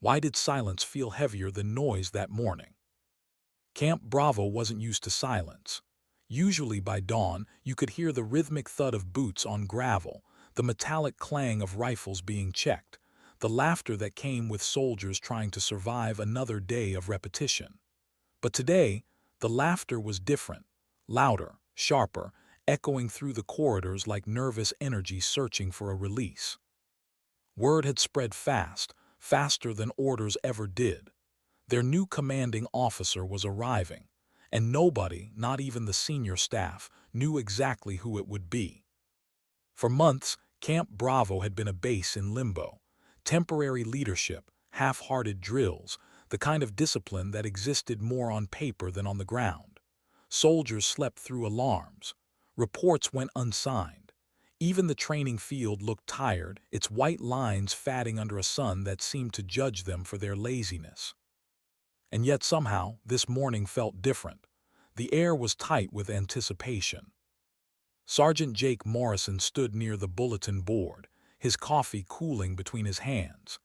Why did silence feel heavier than noise that morning? Camp Bravo wasn't used to silence. Usually by dawn, you could hear the rhythmic thud of boots on gravel, the metallic clang of rifles being checked, the laughter that came with soldiers trying to survive another day of repetition. But today, the laughter was different, louder, sharper, echoing through the corridors like nervous energy searching for a release. Word had spread fast, faster than orders ever did. Their new commanding officer was arriving, and nobody, not even the senior staff, knew exactly who it would be. For months, Camp Bravo had been a base in limbo. Temporary leadership, half-hearted drills, the kind of discipline that existed more on paper than on the ground. Soldiers slept through alarms. Reports went unsigned. Even the training field looked tired, its white lines fatting under a sun that seemed to judge them for their laziness. And yet somehow, this morning felt different. The air was tight with anticipation. Sergeant Jake Morrison stood near the bulletin board, his coffee cooling between his hands.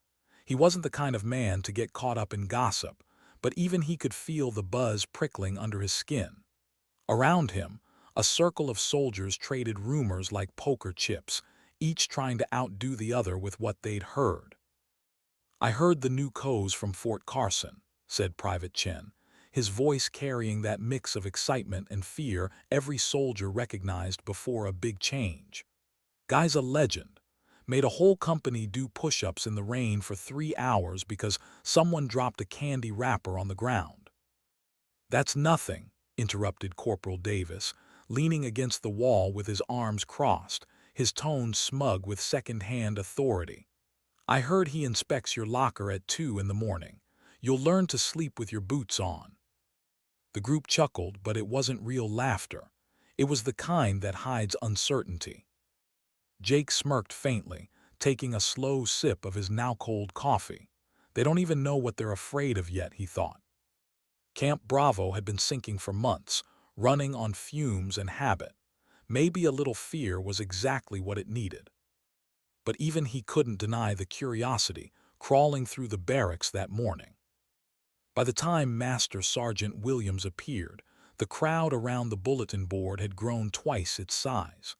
He wasn't the kind of man to get caught up in gossip, but even he could feel the buzz prickling under his skin. Around him, a circle of soldiers traded rumors like poker chips, each trying to outdo the other with what they'd heard. "I heard the new co's from Fort Carson," said Private Chen, his voice carrying that mix of excitement and fear every soldier recognized before a big change. "Guy's a legend. Made a whole company do push-ups in the rain for 3 hours because someone dropped a candy wrapper on the ground." "That's nothing," interrupted Corporal Davis, leaning against the wall with his arms crossed, his tone smug with second-hand authority. "I heard he inspects your locker at 2 in the morning. You'll learn to sleep with your boots on." The group chuckled, but it wasn't real laughter. It was the kind that hides uncertainty. Jake smirked faintly, taking a slow sip of his now-cold coffee. They don't even know what they're afraid of yet, he thought. Camp Bravo had been sinking for months, running on fumes and habit. Maybe a little fear was exactly what it needed. But even he couldn't deny the curiosity crawling through the barracks that morning. By the time Master Sergeant Williams appeared, the crowd around the bulletin board had grown twice its size.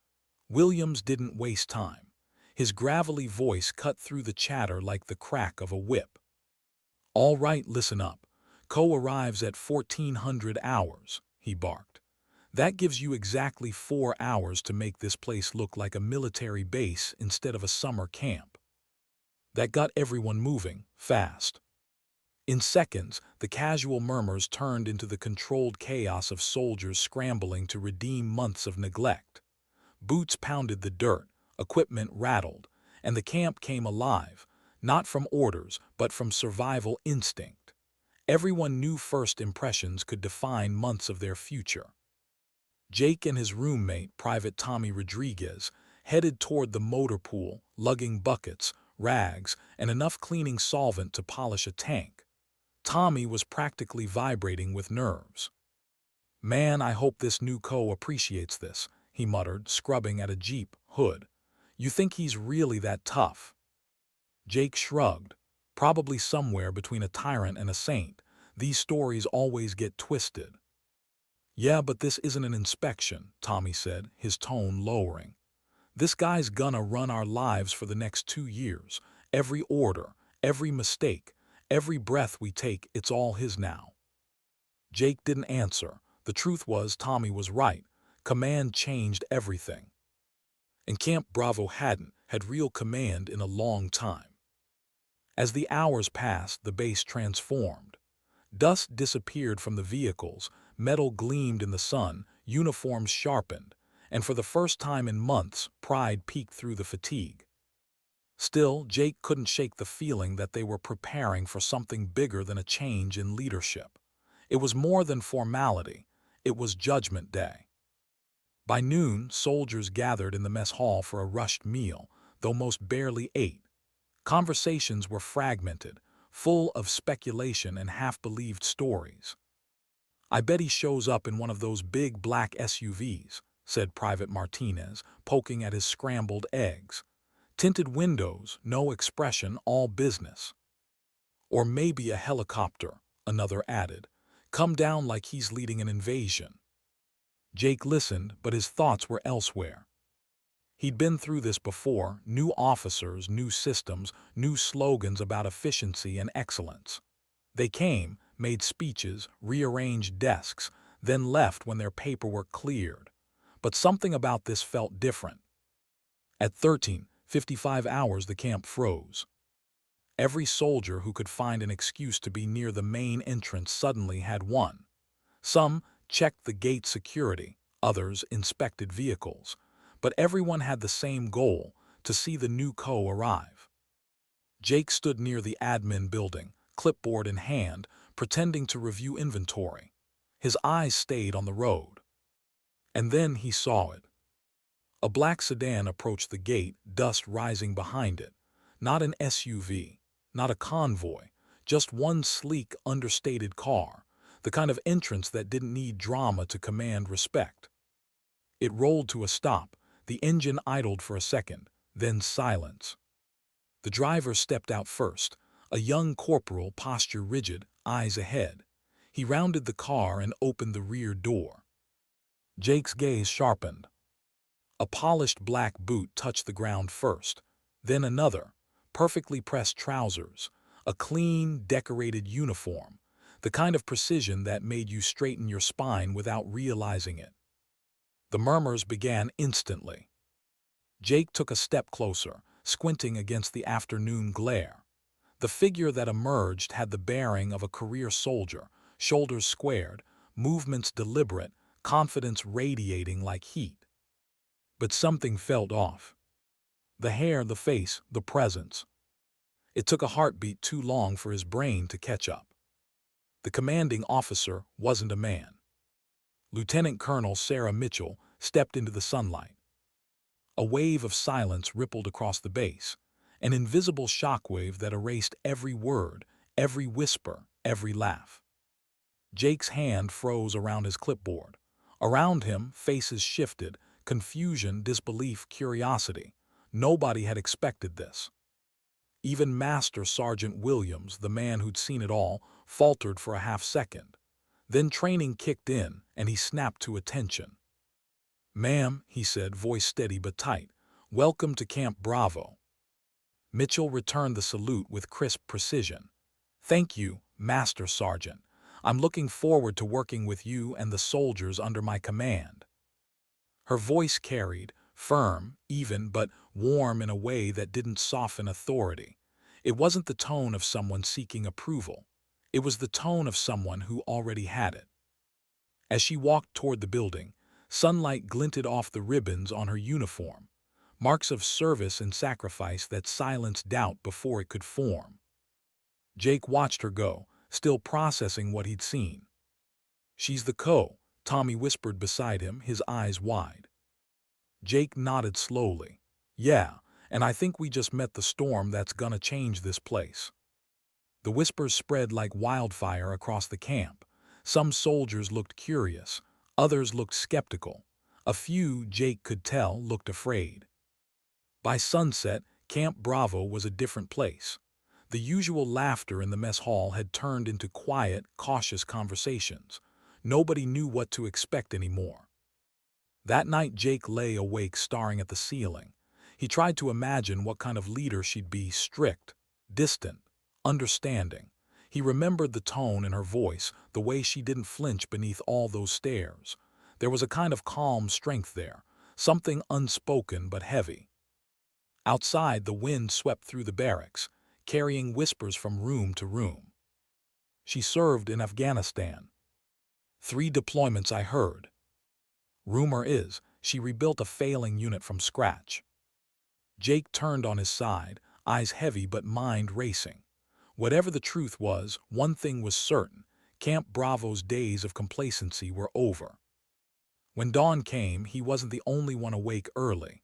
Williams didn't waste time. His gravelly voice cut through the chatter like the crack of a whip. "All right, listen up. Co arrives at 1400 hours, he barked. "That gives you exactly 4 hours to make this place look like a military base instead of a summer camp." That got everyone moving, fast. In seconds, the casual murmurs turned into the controlled chaos of soldiers scrambling to redeem months of neglect. Boots pounded the dirt, equipment rattled, and the camp came alive, not from orders, but from survival instinct. Everyone knew first impressions could define months of their future. Jake and his roommate, Private Tommy Rodriguez, headed toward the motor pool, lugging buckets, rags, and enough cleaning solvent to polish a tank. Tommy was practically vibrating with nerves. "Man, I hope this new co appreciates this," he muttered, scrubbing at a Jeep hood. "You think he's really that tough?" Jake shrugged. "Probably somewhere between a tyrant and a saint. These stories always get twisted." "Yeah, but this isn't an inspection," Tommy said, his tone lowering. "This guy's gonna run our lives for the next 2 years. Every order, every mistake, every breath we take, it's all his now." Jake didn't answer. The truth was, Tommy was right. Command changed everything. And Camp Bravo had real command in a long time. As the hours passed, the base transformed. Dust disappeared from the vehicles, metal gleamed in the sun, uniforms sharpened, and for the first time in months, pride peeked through the fatigue. Still, Jake couldn't shake the feeling that they were preparing for something bigger than a change in leadership. It was more than formality. It was Judgment Day. By noon, soldiers gathered in the mess hall for a rushed meal, though most barely ate. Conversations were fragmented, full of speculation and half-believed stories. "I bet he shows up in one of those big black SUVs," said Private Martinez, poking at his scrambled eggs. "Tinted windows, no expression, all business." Or maybe a helicopter, another added. Come down like he's leading an invasion. Jake listened, but his thoughts were elsewhere. He'd been through this before, new officers, new systems, new slogans about efficiency and excellence. They came, made speeches, rearranged desks, then left when their paperwork cleared. But something about this felt different. At 13:55 hours, the camp froze. Every soldier who could find an excuse to be near the main entrance suddenly had one. Some checked the gate security, others inspected vehicles. But everyone had the same goal, to see the new co arrive. Jake stood near the admin building, clipboard in hand, pretending to review inventory. His eyes stayed on the road. And then he saw it. A black sedan approached the gate, dust rising behind it. Not an SUV, not a convoy, just one sleek, understated car, the kind of entrance that didn't need drama to command respect. It rolled to a stop, the engine idled for a second, then silence. The driver stepped out first, a young corporal, posture rigid, eyes ahead. He rounded the car and opened the rear door. Jake's gaze sharpened. A polished black boot touched the ground first, then another, perfectly pressed trousers, a clean, decorated uniform, the kind of precision that made you straighten your spine without realizing it. The murmurs began instantly. Jake took a step closer, squinting against the afternoon glare. The figure that emerged had the bearing of a career soldier, shoulders squared, movements deliberate, confidence radiating like heat. But something felt off. The hair, the face, the presence. It took a heartbeat too long for his brain to catch up. The commanding officer wasn't a man. Lieutenant Colonel Sarah Mitchell stepped into the sunlight. A wave of silence rippled across the base, an invisible shockwave that erased every word, every whisper, every laugh. Jake's hand froze around his clipboard. Around him, faces shifted, confusion, disbelief, curiosity. Nobody had expected this. Even Master Sergeant Williams, the man who'd seen it all, faltered for a half-second. Then training kicked in, and he snapped to attention. "Ma'am," he said, voice steady but tight, "welcome to Camp Bravo." Mitchell returned the salute with crisp precision. "Thank you, Master Sergeant. I'm looking forward to working with you and the soldiers under my command." Her voice carried, firm, even, but warm in a way that didn't soften authority. It wasn't the tone of someone seeking approval. It was the tone of someone who already had it. As she walked toward the building, sunlight glinted off the ribbons on her uniform, marks of service and sacrifice that silenced doubt before it could form. Jake watched her go, still processing what he'd seen. "She's the co," Tommy whispered beside him, his eyes wide. Jake nodded slowly. "Yeah, and I think we just met the storm that's gonna change this place." The whispers spread like wildfire across the camp. Some soldiers looked curious, others looked skeptical. A few, Jake could tell, looked afraid. By sunset, Camp Bravo was a different place. The usual laughter in the mess hall had turned into quiet, cautious conversations. Nobody knew what to expect anymore. That night Jake lay awake staring at the ceiling. He tried to imagine what kind of leader she'd be: strict, distant, understanding. He remembered the tone in her voice, the way she didn't flinch beneath all those stares. There was a kind of calm strength there, something unspoken but heavy. Outside, the wind swept through the barracks, carrying whispers from room to room. "She served in Afghanistan. 3 deployments, I heard. Rumor is, she rebuilt a failing unit from scratch." Jake turned on his side, eyes heavy but mind racing. Whatever the truth was, one thing was certain: Camp Bravo's days of complacency were over. When dawn came, he wasn't the only one awake early.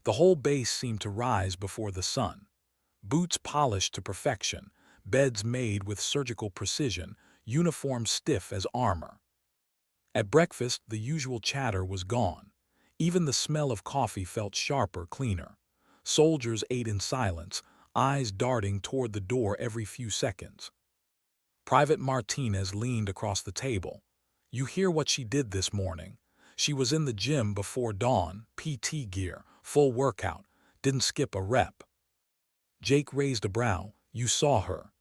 The whole base seemed to rise before the sun. Boots polished to perfection, beds made with surgical precision, uniforms stiff as armor. At breakfast, the usual chatter was gone. Even the smell of coffee felt sharper, cleaner. Soldiers ate in silence, eyes darting toward the door every few seconds. Private Martinez leaned across the table. You hear what she did this morning? She was in the gym before dawn, PT gear, full workout, didn't skip a rep. Jake raised a brow. You saw her?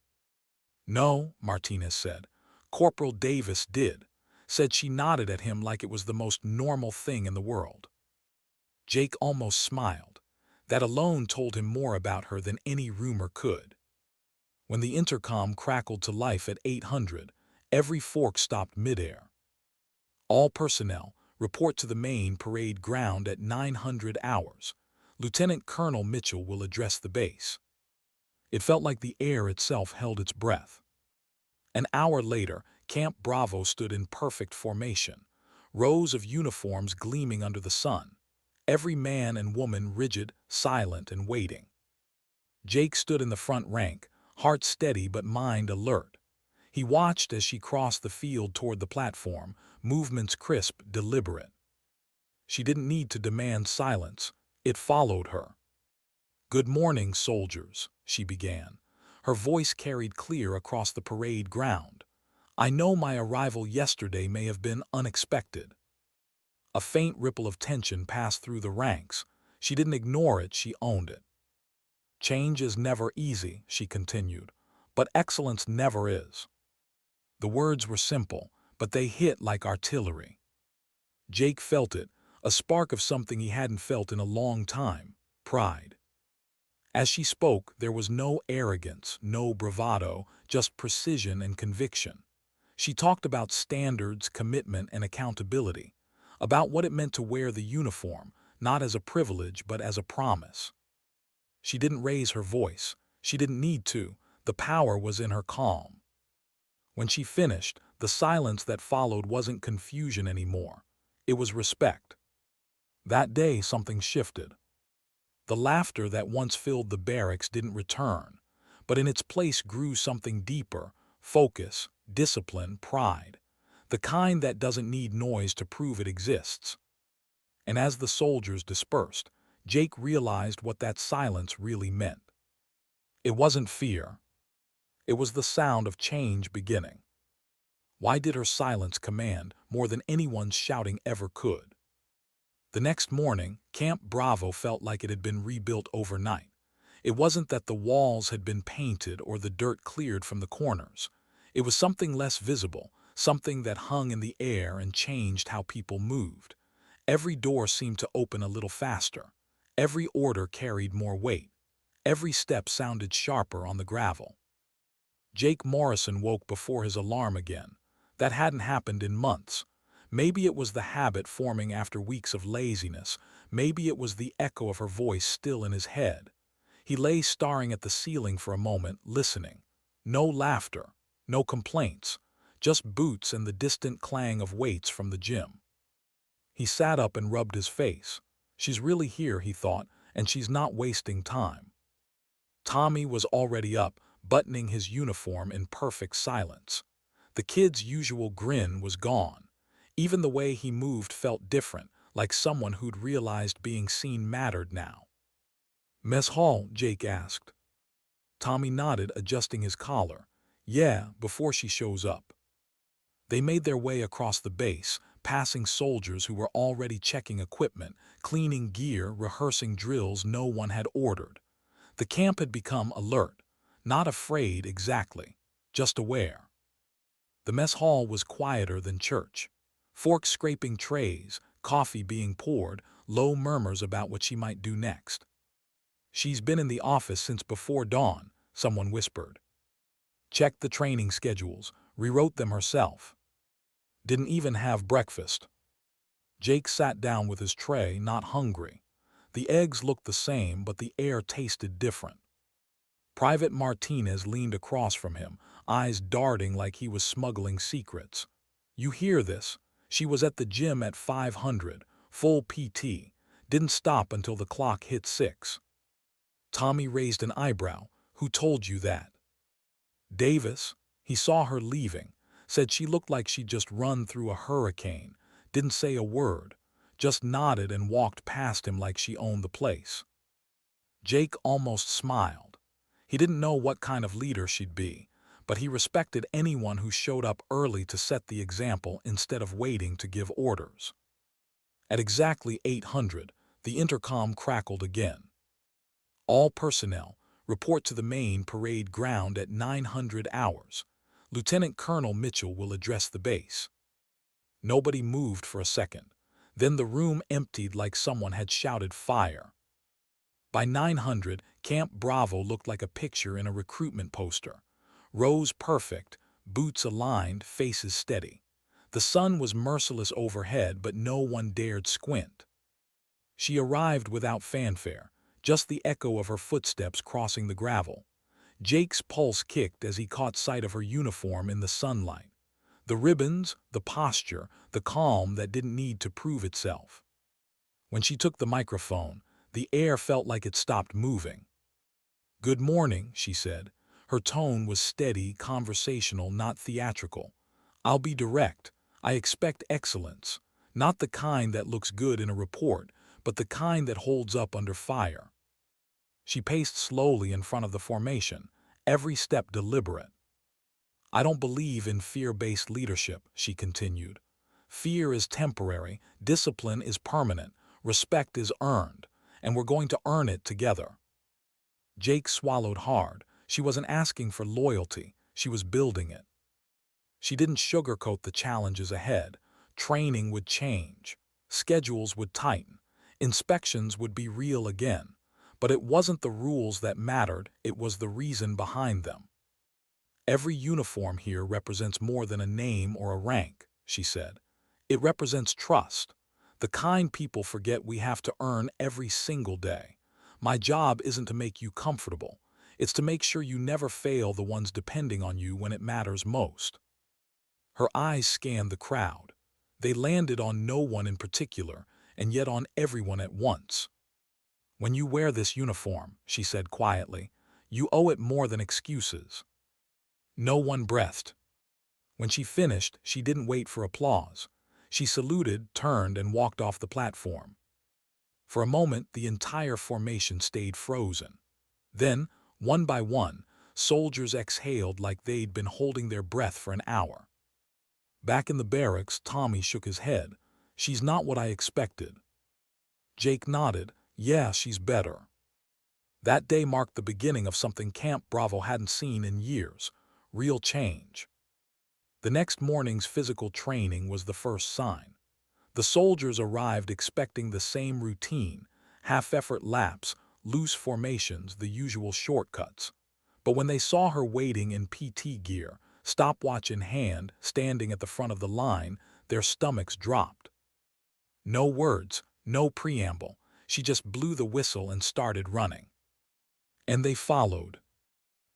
No, Martinez said. Corporal Davis did. Said she nodded at him like it was the most normal thing in the world. Jake almost smiled. That alone told him more about her than any rumor could. When the intercom crackled to life at 800, every fork stopped midair. All personnel, report to the main parade ground at 900 hours. Lieutenant Colonel Mitchell will address the base. It felt like the air itself held its breath. An hour later, Camp Bravo stood in perfect formation, rows of uniforms gleaming under the sun, every man and woman rigid, silent, and waiting. Jake stood in the front rank, heart steady but mind alert. He watched as she crossed the field toward the platform, movements crisp, deliberate. She didn't need to demand silence. It followed her. "Good morning, soldiers," she began. Her voice carried clear across the parade ground. "I know my arrival yesterday may have been unexpected." A faint ripple of tension passed through the ranks. She didn't ignore it, she owned it. "Change is never easy," she continued, "but excellence never is." The words were simple, but they hit like artillery. Jake felt it, a spark of something he hadn't felt in a long time: pride. As she spoke, there was no arrogance, no bravado, just precision and conviction. She talked about standards, commitment, and accountability, about what it meant to wear the uniform, not as a privilege but as a promise. She didn't raise her voice. She didn't need to. The power was in her calm. When she finished, the silence that followed wasn't confusion anymore. It was respect. That day, something shifted. The laughter that once filled the barracks didn't return, but in its place grew something deeper: focus, discipline, pride. The kind that doesn't need noise to prove it exists. And as the soldiers dispersed, Jake realized what that silence really meant. It wasn't fear. It was the sound of change beginning. Why did her silence command more than anyone's shouting ever could? The next morning, Camp Bravo felt like it had been rebuilt overnight. It wasn't that the walls had been painted or the dirt cleared from the corners. It was something less visible, something that hung in the air and changed how people moved. Every door seemed to open a little faster. Every order carried more weight. Every step sounded sharper on the gravel. Jake Morrison woke before his alarm again. That hadn't happened in months. Maybe it was the habit forming after weeks of laziness. Maybe it was the echo of her voice still in his head. He lay staring at the ceiling for a moment, listening. No laughter, no complaints, just boots and the distant clang of weights from the gym. He sat up and rubbed his face. She's really here, he thought, and she's not wasting time. Tommy was already up, buttoning his uniform in perfect silence. The kid's usual grin was gone. Even the way he moved felt different, like someone who'd realized being seen mattered now. "Mess hall?" Jake asked. Tommy nodded, adjusting his collar. "Yeah, before she shows up." They made their way across the base, passing soldiers who were already checking equipment, cleaning gear, rehearsing drills no one had ordered. The camp had become alert, not afraid exactly, just aware. The mess hall was quieter than church. Forks scraping trays, coffee being poured, low murmurs about what she might do next. "She's been in the office since before dawn," someone whispered. "Checked the training schedules, rewrote them herself. Didn't even have breakfast." Jake sat down with his tray, not hungry. The eggs looked the same, but the air tasted different. Private Martinez leaned across from him, eyes darting like he was smuggling secrets. "You hear this? She was at the gym at 500, full PT, didn't stop until the clock hit 6. Tommy raised an eyebrow. "Who told you that?" "Davis. He saw her leaving. Said she looked like she'd just run through a hurricane. Didn't say a word. Just nodded and walked past him like she owned the place." Jake almost smiled. He didn't know what kind of leader she'd be, but he respected anyone who showed up early to set the example instead of waiting to give orders. At exactly 800, the intercom crackled again. All personnel, report to the main parade ground at 900 hours. Lieutenant Colonel Mitchell will address the base. Nobody moved for a second. Then the room emptied like someone had shouted fire. By 900, Camp Bravo looked like a picture in a recruitment poster. Rows perfect, boots aligned, faces steady. The sun was merciless overhead, but no one dared squint. She arrived without fanfare, just the echo of her footsteps crossing the gravel. Jake's pulse kicked as he caught sight of her uniform in the sunlight. The ribbons, the posture, the calm that didn't need to prove itself. When she took the microphone, the air felt like it stopped moving. "Good morning," she said. Her tone was steady, conversational, not theatrical. "I'll be direct. I expect excellence. Not the kind that looks good in a report, but the kind that holds up under fire." She paced slowly in front of the formation, every step deliberate. "I don't believe in fear-based leadership," she continued. "Fear is temporary, discipline is permanent, respect is earned, and we're going to earn it together." Jake swallowed hard. She wasn't asking for loyalty, she was building it. She didn't sugarcoat the challenges ahead. Training would change, schedules would tighten, inspections would be real again. But it wasn't the rules that mattered, it was the reason behind them. "Every uniform here represents more than a name or a rank," she said. "It represents trust, the kind people forget we have to earn every single day. My job isn't to make you comfortable. It's to make sure you never fail the ones depending on you when it matters most." Her eyes scanned the crowd. They landed on no one in particular, and yet on everyone at once. "When you wear this uniform," she said quietly, "you owe it more than excuses." No one breathed. When she finished, she didn't wait for applause. She saluted, turned, and walked off the platform. For a moment, the entire formation stayed frozen. Then, one by one, soldiers exhaled like they'd been holding their breath for an hour. Back in the barracks, Tommy shook his head. "She's not what I expected." Jake nodded. "Yeah, she's better." That day marked the beginning of something Camp Bravo hadn't seen in years: real change. The next morning's physical training was the first sign. The soldiers arrived expecting the same routine: half-effort laps, loose formations, the usual shortcuts. But when they saw her waiting in PT gear, stopwatch in hand, standing at the front of the line, their stomachs dropped. No words, no preamble. She just blew the whistle and started running. And they followed.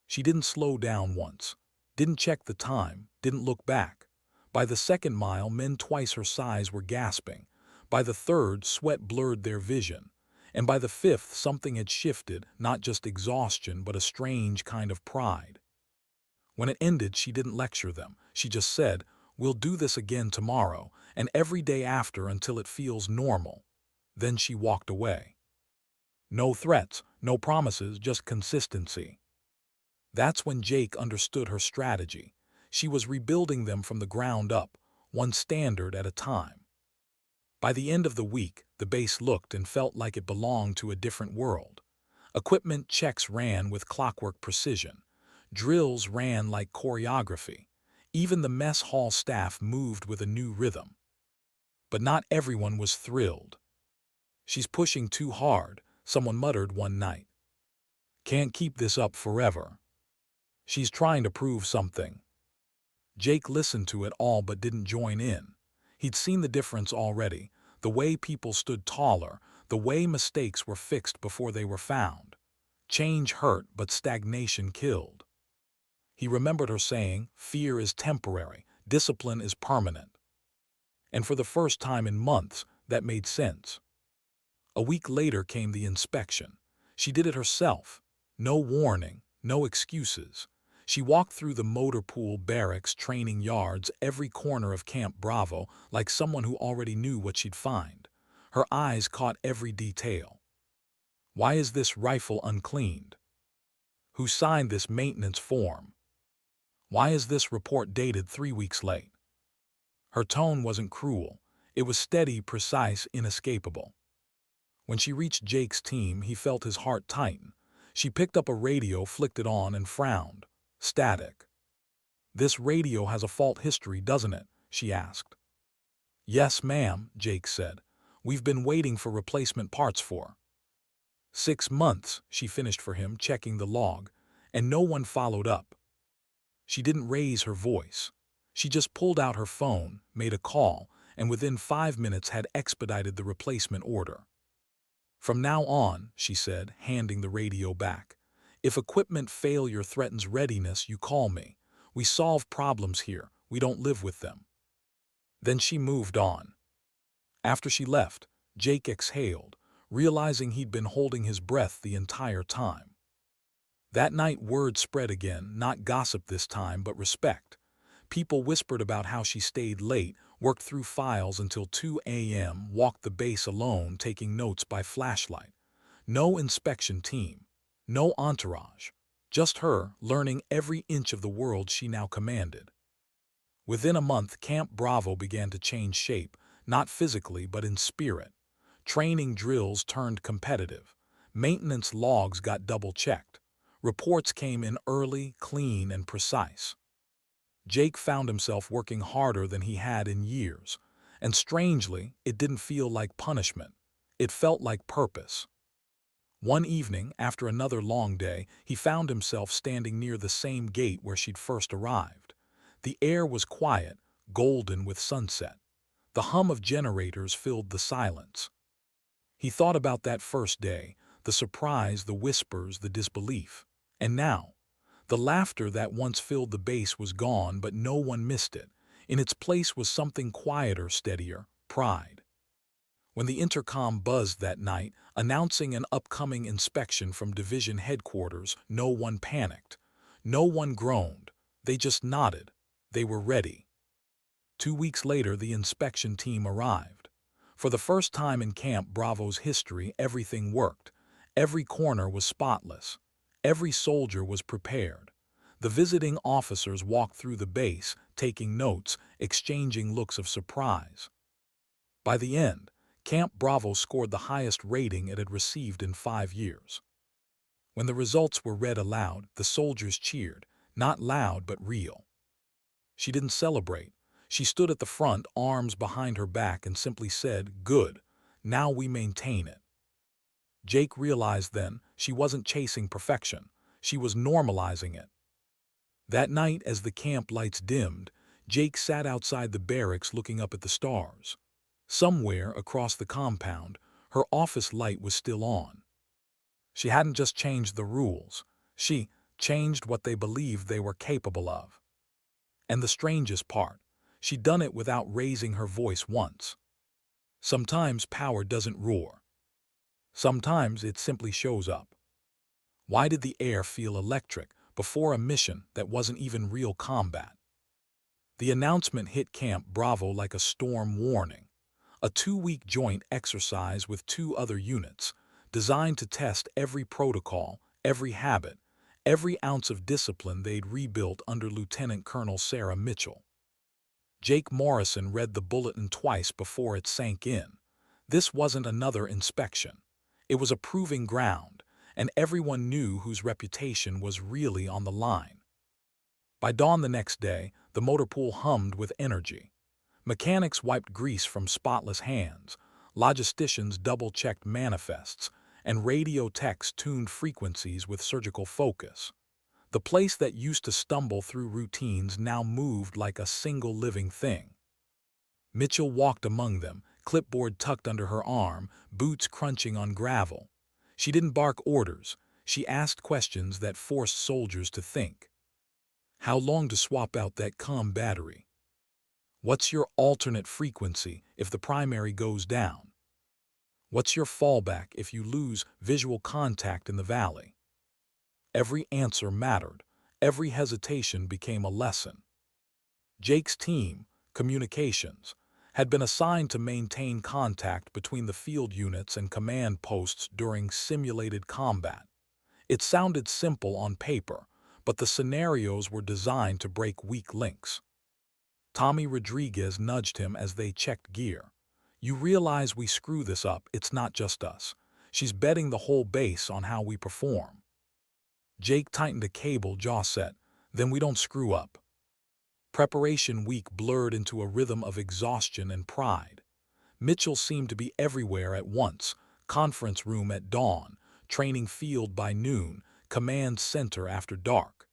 She didn't slow down once, didn't check the time, didn't look back. By the second mile, men twice her size were gasping. By the third, sweat blurred their vision. And by the fifth, something had shifted, not just exhaustion, but a strange kind of pride. When it ended, she didn't lecture them. She just said, "We'll do this again tomorrow, and every day after until it feels normal." Then she walked away. No threats, no promises, just consistency. That's when Jake understood her strategy. She was rebuilding them from the ground up, one standard at a time. By the end of the week, the base looked and felt like it belonged to a different world. Equipment checks ran with clockwork precision. Drills ran like choreography. Even the mess hall staff moved with a new rhythm. But not everyone was thrilled. "She's pushing too hard," someone muttered one night. "Can't keep this up forever. She's trying to prove something." Jake listened to it all but didn't join in. He'd seen the difference already, the way people stood taller, the way mistakes were fixed before they were found. Change hurt, but stagnation killed. He remembered her saying, "Fear is temporary, discipline is permanent." And for the first time in months, that made sense. A week later came the inspection. She did it herself. No warning, no excuses. She walked through the motor pool, barracks, training yards, every corner of Camp Bravo, like someone who already knew what she'd find. Her eyes caught every detail. "Why is this rifle uncleaned? Who signed this maintenance form? Why is this report dated 3 weeks late? Her tone wasn't cruel. It was steady, precise, inescapable. When she reached Jake's team, he felt his heart tighten. She picked up a radio, flicked it on, and frowned. Static. "This radio has a fault history, doesn't it?" she asked. "Yes, ma'am," Jake said. "We've been waiting for replacement parts for 6 months," she finished for him, checking the log, "and no one followed up." She didn't raise her voice. She just pulled out her phone, made a call, and within 5 minutes had expedited the replacement order. "From now on," she said, handing the radio back, "if equipment failure threatens readiness, you call me. We solve problems here. We don't live with them." Then she moved on. After she left, Jake exhaled, realizing he'd been holding his breath the entire time. That night word spread again, not gossip this time, but respect. People whispered about how she stayed late, worked through files until 2 a.m., walked the base alone, taking notes by flashlight. No inspection team. No entourage. Just her, learning every inch of the world she now commanded. Within a month, Camp Bravo began to change shape, not physically but in spirit. Training drills turned competitive. Maintenance logs got double-checked. Reports came in early, clean, and precise. Jake found himself working harder than he had in years, and strangely, it didn't feel like punishment. It felt like purpose. One evening, after another long day, he found himself standing near the same gate where she'd first arrived. The air was quiet, golden with sunset. The hum of generators filled the silence. He thought about that first day, the surprise, the whispers, the disbelief. And now, the laughter that once filled the base was gone, but no one missed it. In its place was something quieter, steadier, pride. When the intercom buzzed that night, announcing an upcoming inspection from division headquarters, no one panicked. No one groaned. They just nodded. They were ready. 2 weeks later, the inspection team arrived. For the first time in Camp Bravo's history, everything worked. Every corner was spotless. Every soldier was prepared. The visiting officers walked through the base, taking notes, exchanging looks of surprise. By the end, Camp Bravo scored the highest rating it had received in 5 years. When the results were read aloud, the soldiers cheered, not loud but real. She didn't celebrate. She stood at the front, arms behind her back, and simply said, "Good, now we maintain it." Jake realized then she wasn't chasing perfection. She was normalizing it. That night, as the camp lights dimmed, Jake sat outside the barracks looking up at the stars. Somewhere across the compound, her office light was still on. She hadn't just changed the rules. She changed what they believed they were capable of. And the strangest part, she'd done it without raising her voice once. Sometimes power doesn't roar. Sometimes it simply shows up. Why did the air feel electric before a mission that wasn't even real combat? The announcement hit Camp Bravo like a storm warning. A 2-week joint exercise with 2 other units, designed to test every protocol, every habit, every ounce of discipline they'd rebuilt under Lieutenant Colonel Sarah Mitchell. Jake Morrison read the bulletin twice before it sank in. This wasn't another inspection. It was a proving ground, and everyone knew whose reputation was really on the line. By dawn the next day, the motor pool hummed with energy. Mechanics wiped grease from spotless hands, logisticians double-checked manifests, and radio techs tuned frequencies with surgical focus. The place that used to stumble through routines now moved like a single living thing. Mitchell walked among them, clipboard tucked under her arm, boots crunching on gravel. She didn't bark orders. She asked questions that forced soldiers to think. How long to swap out that comm battery? What's your alternate frequency if the primary goes down? What's your fallback if you lose visual contact in the valley? Every answer mattered. Every hesitation became a lesson. Jake's team, communications, had been assigned to maintain contact between the field units and command posts during simulated combat. It sounded simple on paper, but the scenarios were designed to break weak links. Tommy Rodriguez nudged him as they checked gear. You realize we screw this up, it's not just us. She's betting the whole base on how we perform. Jake tightened a cable, jaw set. Then we don't screw up. Preparation week blurred into a rhythm of exhaustion and pride. Mitchell seemed to be everywhere at once, conference room at dawn, training field by noon, command center after dark.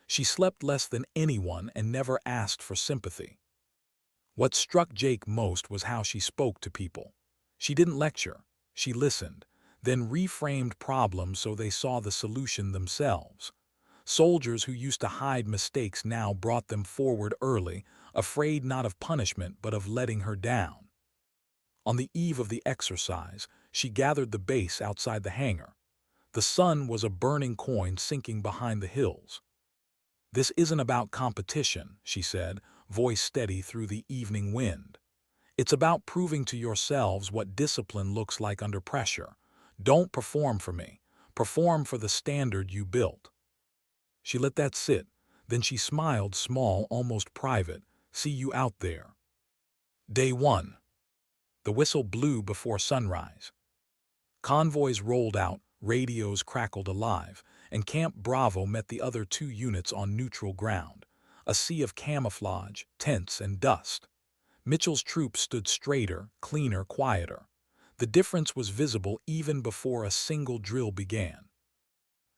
She slept less than anyone and never asked for sympathy. What struck Jake most was how she spoke to people. She didn't lecture, she listened, then reframed problems so they saw the solution themselves. Soldiers who used to hide mistakes now brought them forward early, afraid not of punishment but of letting her down. On the eve of the exercise, she gathered the base outside the hangar. The sun was a burning coin sinking behind the hills. This isn't about competition, she said, voice steady through the evening wind. It's about proving to yourselves what discipline looks like under pressure. Don't perform for me. Perform for the standard you built. She let that sit. Then she smiled, small, almost private. See you out there. Day 1. The whistle blew before sunrise. Convoys rolled out, radios crackled alive, and Camp Bravo met the other 2 units on neutral ground, a sea of camouflage, tents, and dust. Mitchell's troops stood straighter, cleaner, quieter. The difference was visible even before a single drill began.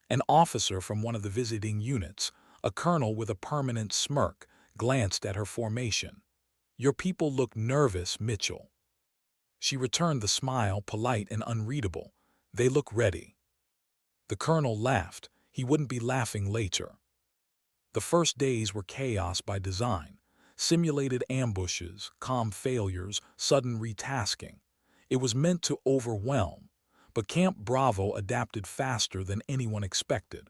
An officer from one of the visiting units, a colonel with a permanent smirk, glanced at her formation. Your people look nervous, Mitchell. She returned the smile, polite and unreadable. They look ready. The colonel laughed. He wouldn't be laughing later. The first days were chaos by design. Simulated ambushes, calm failures, sudden retasking. It was meant to overwhelm, but Camp Bravo adapted faster than anyone expected.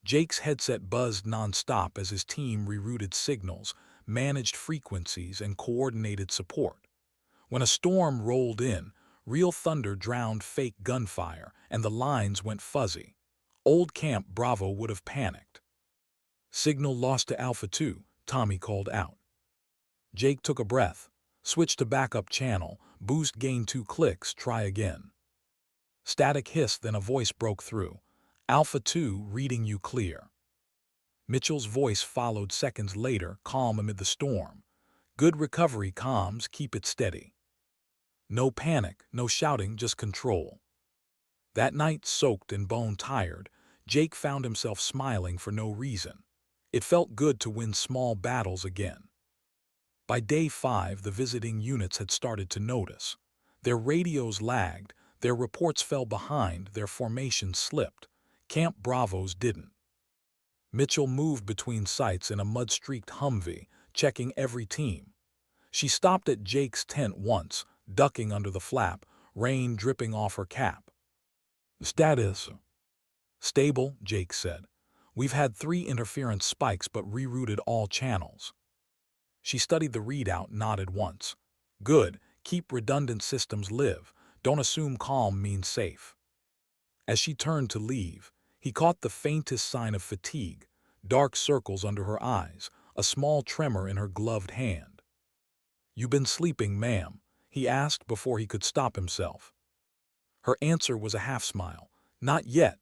Jake's headset buzzed nonstop as his team rerouted signals, managed frequencies, and coordinated support. When a storm rolled in, real thunder drowned fake gunfire, and the lines went fuzzy. Old Camp Bravo would have panicked. Signal lost to Alpha 2, Tommy called out. Jake took a breath, switched to backup channel, boost gain 2 clicks, try again. Static hissed, then a voice broke through. Alpha 2, reading you clear. Mitchell's voice followed seconds later, calm amid the storm. Good recovery comms, keep it steady. No panic, no shouting, just control. That night, soaked and bone-tired, Jake found himself smiling for no reason. It felt good to win small battles again. By day 5, the visiting units had started to notice. Their radios lagged, their reports fell behind, their formations slipped. Camp Bravo's didn't. Mitchell moved between sites in a mud-streaked Humvee, checking every team. She stopped at Jake's tent once, ducking under the flap, rain dripping off her cap. Status. Stable, Jake said. We've had 3 interference spikes but rerouted all channels. She studied the readout, nodded once. Good, keep redundant systems live. Don't assume calm means safe. As she turned to leave, he caught the faintest sign of fatigue, dark circles under her eyes, a small tremor in her gloved hand. You been sleeping, ma'am? He asked before he could stop himself. Her answer was a half-smile. Not yet.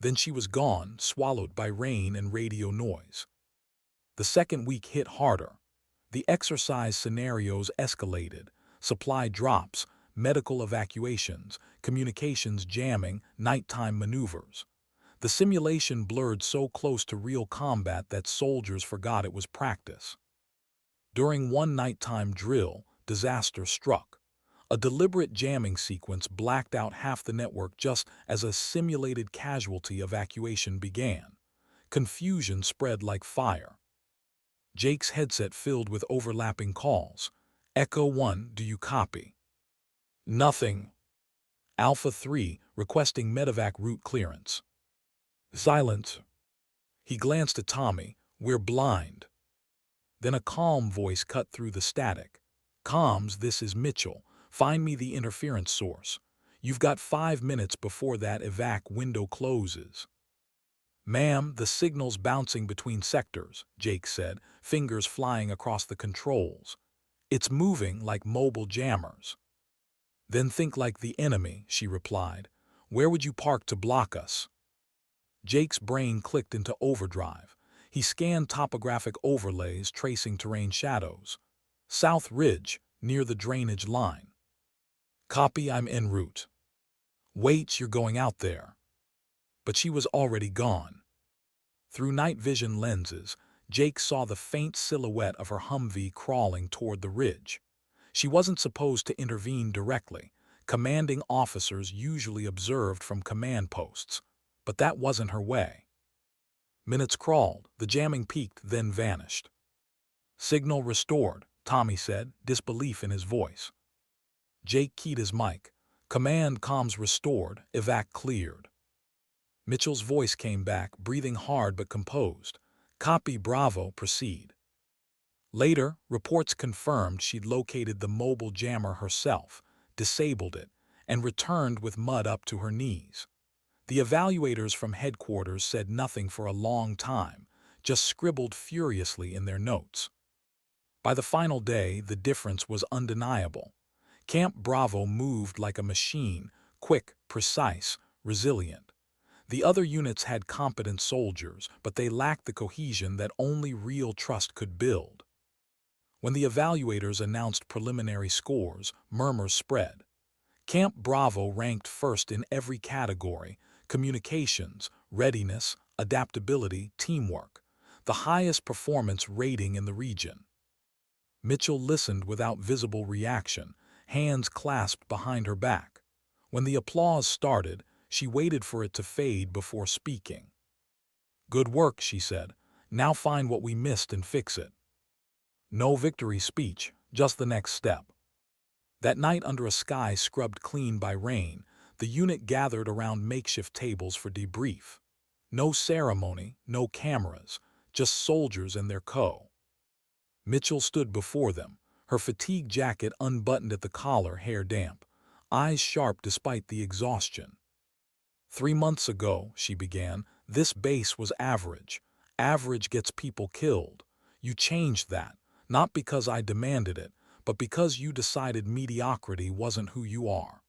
Then she was gone, swallowed by rain and radio noise. The second week hit harder. The exercise scenarios escalated, supply drops, medical evacuations, communications jamming, nighttime maneuvers. The simulation blurred so close to real combat that soldiers forgot it was practice. During one nighttime drill, disaster struck. A deliberate jamming sequence blacked out half the network just as a simulated casualty evacuation began. Confusion spread like fire. Jake's headset filled with overlapping calls. Echo 1, do you copy? Nothing. Alpha 3, requesting medevac route clearance. Silence. He glanced at Tommy. We're blind. Then a calm voice cut through the static. Comms, this is Mitchell. Find me the interference source. You've got 5 minutes before that evac window closes. "Ma'am, the signal's bouncing between sectors," Jake said, fingers flying across the controls. "It's moving like mobile jammers." "Then think like the enemy," she replied. "Where would you park to block us?" Jake's brain clicked into overdrive. He scanned topographic overlays tracing terrain shadows. "South Ridge, near the drainage line." "Copy, I'm en route." "Wait, you're going out there." But she was already gone. Through night vision lenses, Jake saw the faint silhouette of her Humvee crawling toward the ridge. She wasn't supposed to intervene directly. Commanding officers usually observed from command posts. But that wasn't her way. Minutes crawled, the jamming peaked, then vanished. "Signal restored," Tommy said, disbelief in his voice. Jake keyed his mic. "Command comms restored, evac cleared." Mitchell's voice came back, breathing hard but composed. "Copy, Bravo, proceed." Later, reports confirmed she'd located the mobile jammer herself, disabled it, and returned with mud up to her knees. The evaluators from headquarters said nothing for a long time, just scribbled furiously in their notes. By the final day, the difference was undeniable. Camp Bravo moved like a machine, quick, precise, resilient. The other units had competent soldiers, but they lacked the cohesion that only real trust could build. When the evaluators announced preliminary scores, murmurs spread. Camp Bravo ranked first in every category: communications, readiness, adaptability, teamwork, the highest performance rating in the region. Mitchell listened without visible reaction, hands clasped behind her back. When the applause started, she waited for it to fade before speaking. "Good work," she said. "Now find what we missed and fix it." No victory speech, just the next step. That night, under a sky scrubbed clean by rain, the unit gathered around makeshift tables for debrief. No ceremony, no cameras, just soldiers and their co. Mitchell stood before them, her fatigue jacket unbuttoned at the collar, hair damp, eyes sharp despite the exhaustion. "3 months ago," she began, "this base was average. Average gets people killed. You changed that, not because I demanded it, but because you decided mediocrity wasn't who you are."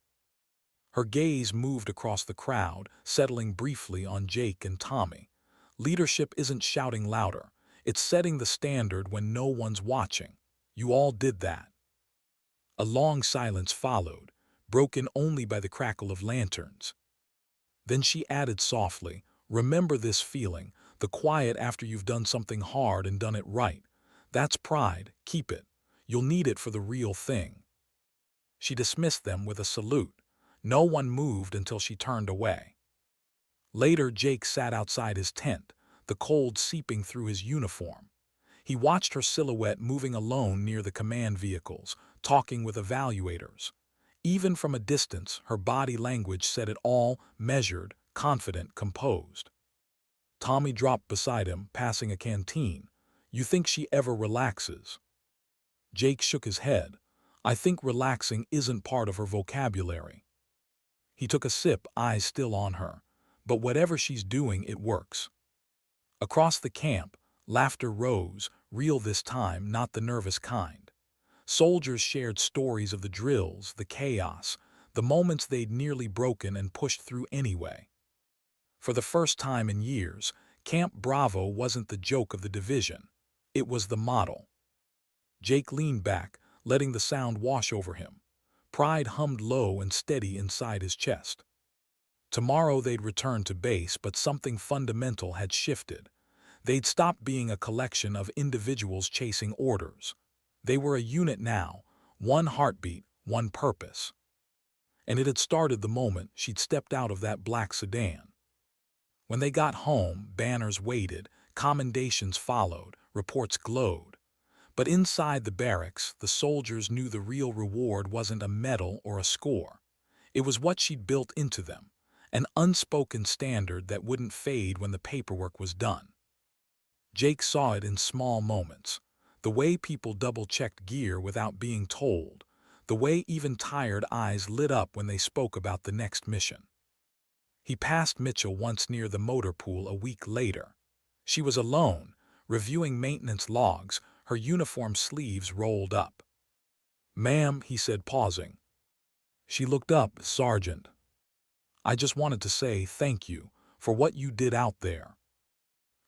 Her gaze moved across the crowd, settling briefly on Jake and Tommy. "Leadership isn't shouting louder. It's setting the standard when no one's watching. You all did that." A long silence followed, broken only by the crackle of lanterns. Then she added softly, "Remember this feeling, the quiet after you've done something hard and done it right. That's pride, keep it. You'll need it for the real thing." She dismissed them with a salute. No one moved until she turned away. Later, Jake sat outside his tent, the cold seeping through his uniform. He watched her silhouette moving alone near the command vehicles, talking with evaluators. Even from a distance, her body language said it all: measured, confident, composed. Tommy dropped beside him, passing a canteen. "You think she ever relaxes?" Jake shook his head. "I think relaxing isn't part of her vocabulary." He took a sip, eyes still on her. "But whatever she's doing, it works." Across the camp, laughter rose, real this time, not the nervous kind. Soldiers shared stories of the drills, the chaos, the moments they'd nearly broken and pushed through anyway. For the first time in years, Camp Bravo wasn't the joke of the division. It was the model. Jake leaned back, letting the sound wash over him. Pride hummed low and steady inside his chest. Tomorrow they'd return to base, but something fundamental had shifted. They'd stopped being a collection of individuals chasing orders. They were a unit now, one heartbeat, one purpose. And it had started the moment she'd stepped out of that black sedan. When they got home, banners waited, commendations followed, reports glowed. But inside the barracks, the soldiers knew the real reward wasn't a medal or a score. It was what she'd built into them, an unspoken standard that wouldn't fade when the paperwork was done. Jake saw it in small moments. The way people double-checked gear without being told. The way even tired eyes lit up when they spoke about the next mission. He passed Mitchell once near the motor pool a week later. She was alone, reviewing maintenance logs, her uniform sleeves rolled up. "Ma'am," he said, pausing. She looked up. "Sergeant, I just wanted to say thank you for what you did out there."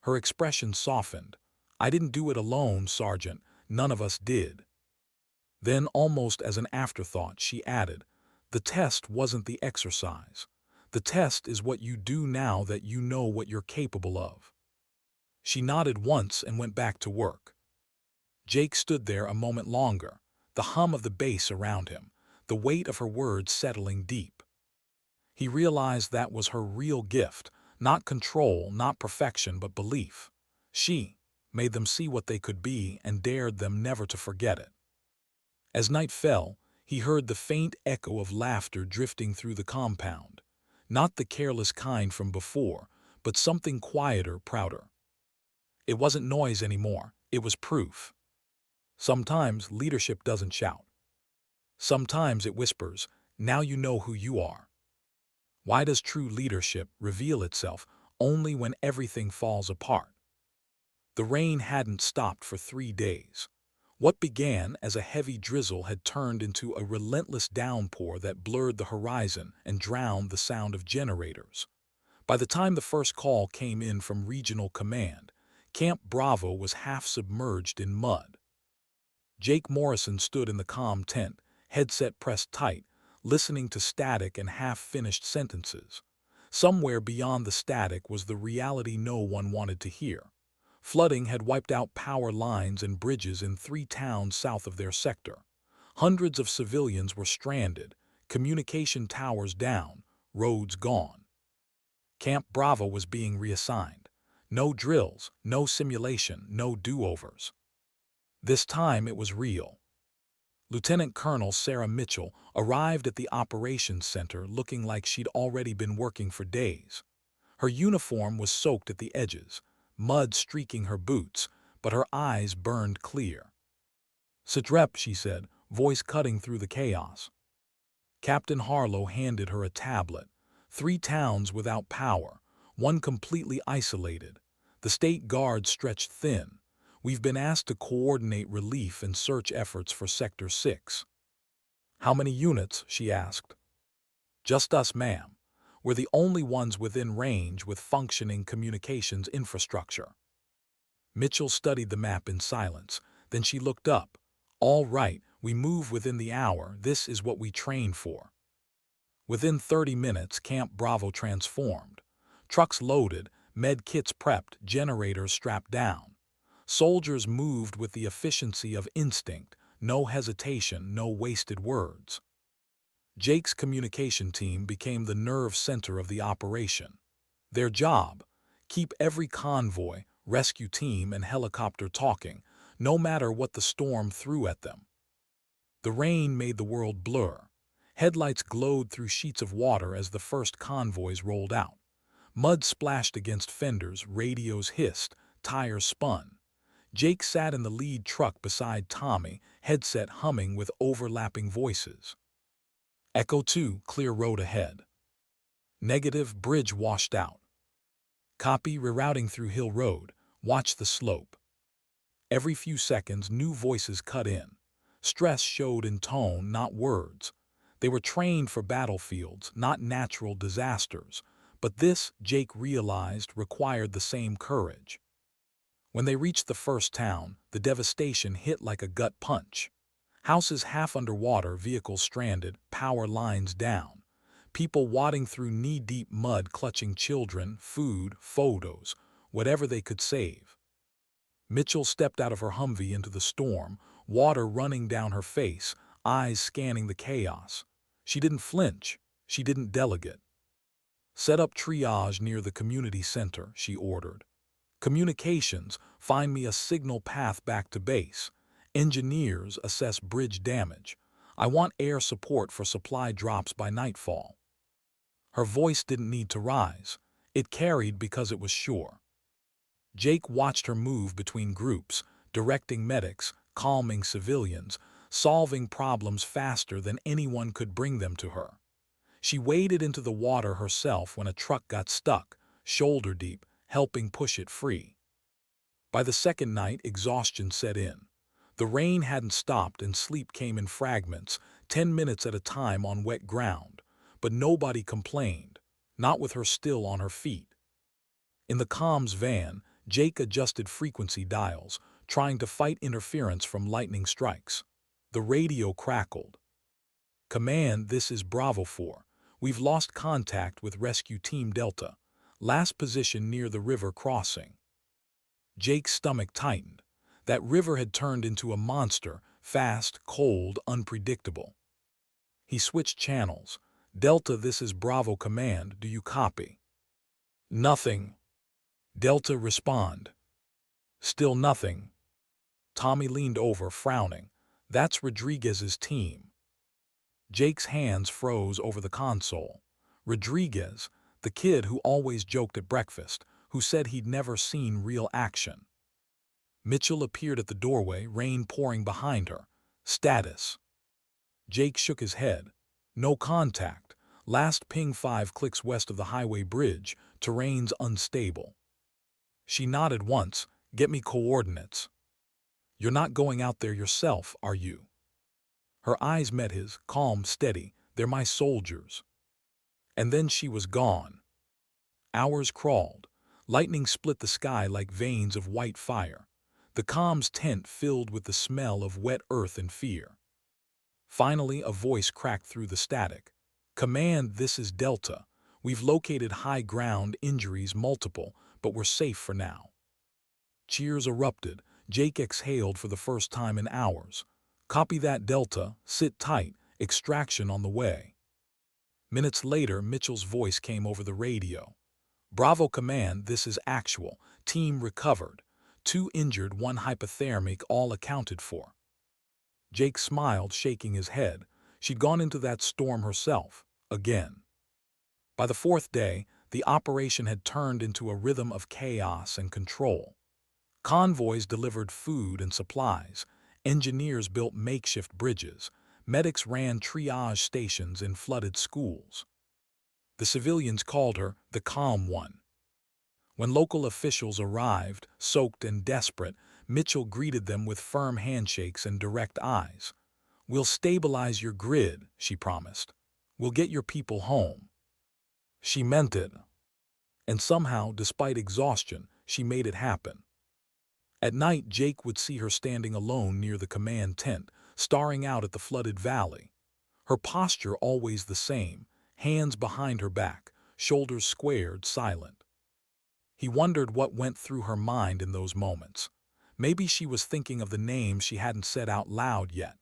Her expression softened. "I didn't do it alone, Sergeant. None of us did." Then, almost as an afterthought, she added, "The test wasn't the exercise. The test is what you do now that you know what you're capable of." She nodded once and went back to work. Jake stood there a moment longer, the hum of the bass around him, the weight of her words settling deep. He realized that was her real gift, not control, not perfection, but belief. She made them see what they could be and dared them never to forget it. As night fell, he heard the faint echo of laughter drifting through the compound. Not the careless kind from before, but something quieter, prouder. It wasn't noise anymore, it was proof. Sometimes leadership doesn't shout. Sometimes it whispers, "Now you know who you are." Why does true leadership reveal itself only when everything falls apart? The rain hadn't stopped for 3 days. What began as a heavy drizzle had turned into a relentless downpour that blurred the horizon and drowned the sound of generators. By the time the first call came in from Regional Command, Camp Bravo was half submerged in mud. Jake Morrison stood in the comm tent, headset pressed tight, listening to static and half-finished sentences. Somewhere beyond the static was the reality no one wanted to hear. Flooding had wiped out power lines and bridges in 3 towns south of their sector. Hundreds of civilians were stranded, communication towers down, roads gone. Camp Bravo was being reassigned. No drills, no simulation, no do-overs. This time it was real. Lieutenant Colonel Sarah Mitchell arrived at the operations center looking like she'd already been working for days. Her uniform was soaked at the edges, mud streaking her boots, but her eyes burned clear. "Sitrep," she said, voice cutting through the chaos. Captain Harlow handed her a tablet. 3 towns without power, one completely isolated. The state guard stretched thin. "We've been asked to coordinate relief and search efforts for Sector 6. "How many units?" she asked. "Just us, ma'am. We're the only ones within range with functioning communications infrastructure." Mitchell studied the map in silence. Then she looked up. "All right, we move within the hour. This is what we train for." Within 30 minutes, Camp Bravo transformed. Trucks loaded, med kits prepped, generators strapped down. Soldiers moved with the efficiency of instinct, no hesitation, no wasted words. Jake's communication team became the nerve center of the operation. Their job: keep every convoy, rescue team, and helicopter talking, no matter what the storm threw at them. The rain made the world blur. Headlights glowed through sheets of water as the first convoys rolled out. Mud splashed against fenders, radios hissed, tires spun. Jake sat in the lead truck beside Tommy, headset humming with overlapping voices. "Echo 2, clear road ahead." "Negative, bridge washed out." "Copy, rerouting through Hill Road. Watch the slope." Every few seconds, new voices cut in. Stress showed in tone, not words. They were trained for battlefields, not natural disasters. But this, Jake realized, required the same courage. When they reached the first town, the devastation hit like a gut punch. Houses half underwater, vehicles stranded, power lines down. People wading through knee-deep mud, clutching children, food, photos, whatever they could save. Mitchell stepped out of her Humvee into the storm, water running down her face, eyes scanning the chaos. She didn't flinch. She didn't delegate. "Set up triage near the community center," she ordered. "Communications, find me a signal path back to base. Engineers, assess bridge damage. I want air support for supply drops by nightfall." Her voice didn't need to rise. It carried because it was sure. Jake watched her move between groups, directing medics, calming civilians, solving problems faster than anyone could bring them to her. She waded into the water herself when a truck got stuck, shoulder deep, helping push it free. By the second night, exhaustion set in. The rain hadn't stopped and sleep came in fragments, 10 minutes at a time on wet ground. But nobody complained, not with her still on her feet. In the comms van, Jake adjusted frequency dials, trying to fight interference from lightning strikes. The radio crackled. "Command, this is Bravo 4. We've lost contact with Rescue Team Delta. Last position near the river crossing." Jake's stomach tightened. That river had turned into a monster, fast, cold, unpredictable. He switched channels. "Delta, this is Bravo Command. Do you copy?" "Nothing." Delta, respond. Still nothing. Tommy leaned over, frowning. "That's Rodriguez's team." Jake's hands froze over the console. Rodriguez, the kid who always joked at breakfast, who said he'd never seen real action. Mitchell appeared at the doorway, rain pouring behind her. "Status." Jake shook his head. "No contact. Last ping 5 clicks west of the highway bridge. Terrain's unstable." She nodded once. "Get me coordinates." "You're not going out there yourself, are you?" Her eyes met his, calm, steady. "They're my soldiers." And then she was gone. Hours crawled. Lightning split the sky like veins of white fire. The comms tent filled with the smell of wet earth and fear. Finally, a voice cracked through the static. "Command, this is Delta. We've located high ground, injuries multiple, but we're safe for now." Cheers erupted. Jake exhaled for the first time in hours. "Copy that, Delta. Sit tight. Extraction on the way." Minutes later, Mitchell's voice came over the radio. "Bravo Command, this is actual. Team recovered. 2 injured, 1 hypothermic, all accounted for." Jake smiled, shaking his head. She'd gone into that storm herself, again. By the 4th day, the operation had turned into a rhythm of chaos and control. Convoys delivered food and supplies. Engineers built makeshift bridges. Medics ran triage stations in flooded schools. The civilians called her the Calm One. When local officials arrived, soaked and desperate, Mitchell greeted them with firm handshakes and direct eyes. "We'll stabilize your grid," she promised. "We'll get your people home." She meant it. And somehow, despite exhaustion, she made it happen. At night, Jake would see her standing alone near the command tent, staring out at the flooded valley. Her posture always the same, hands behind her back, shoulders squared, silent. He wondered what went through her mind in those moments. Maybe she was thinking of the names she hadn't said out loud yet.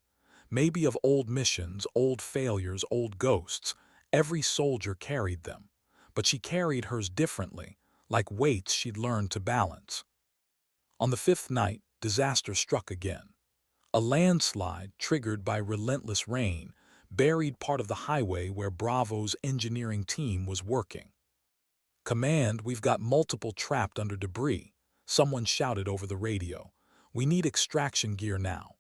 Maybe of old missions, old failures, old ghosts. Every soldier carried them. But she carried hers differently, like weights she'd learned to balance. On the 5th night, disaster struck again. A landslide, triggered by relentless rain, buried part of the highway where Bravo's engineering team was working. "Command, we've got multiple trapped under debris," someone shouted over the radio. "We need extraction gear now."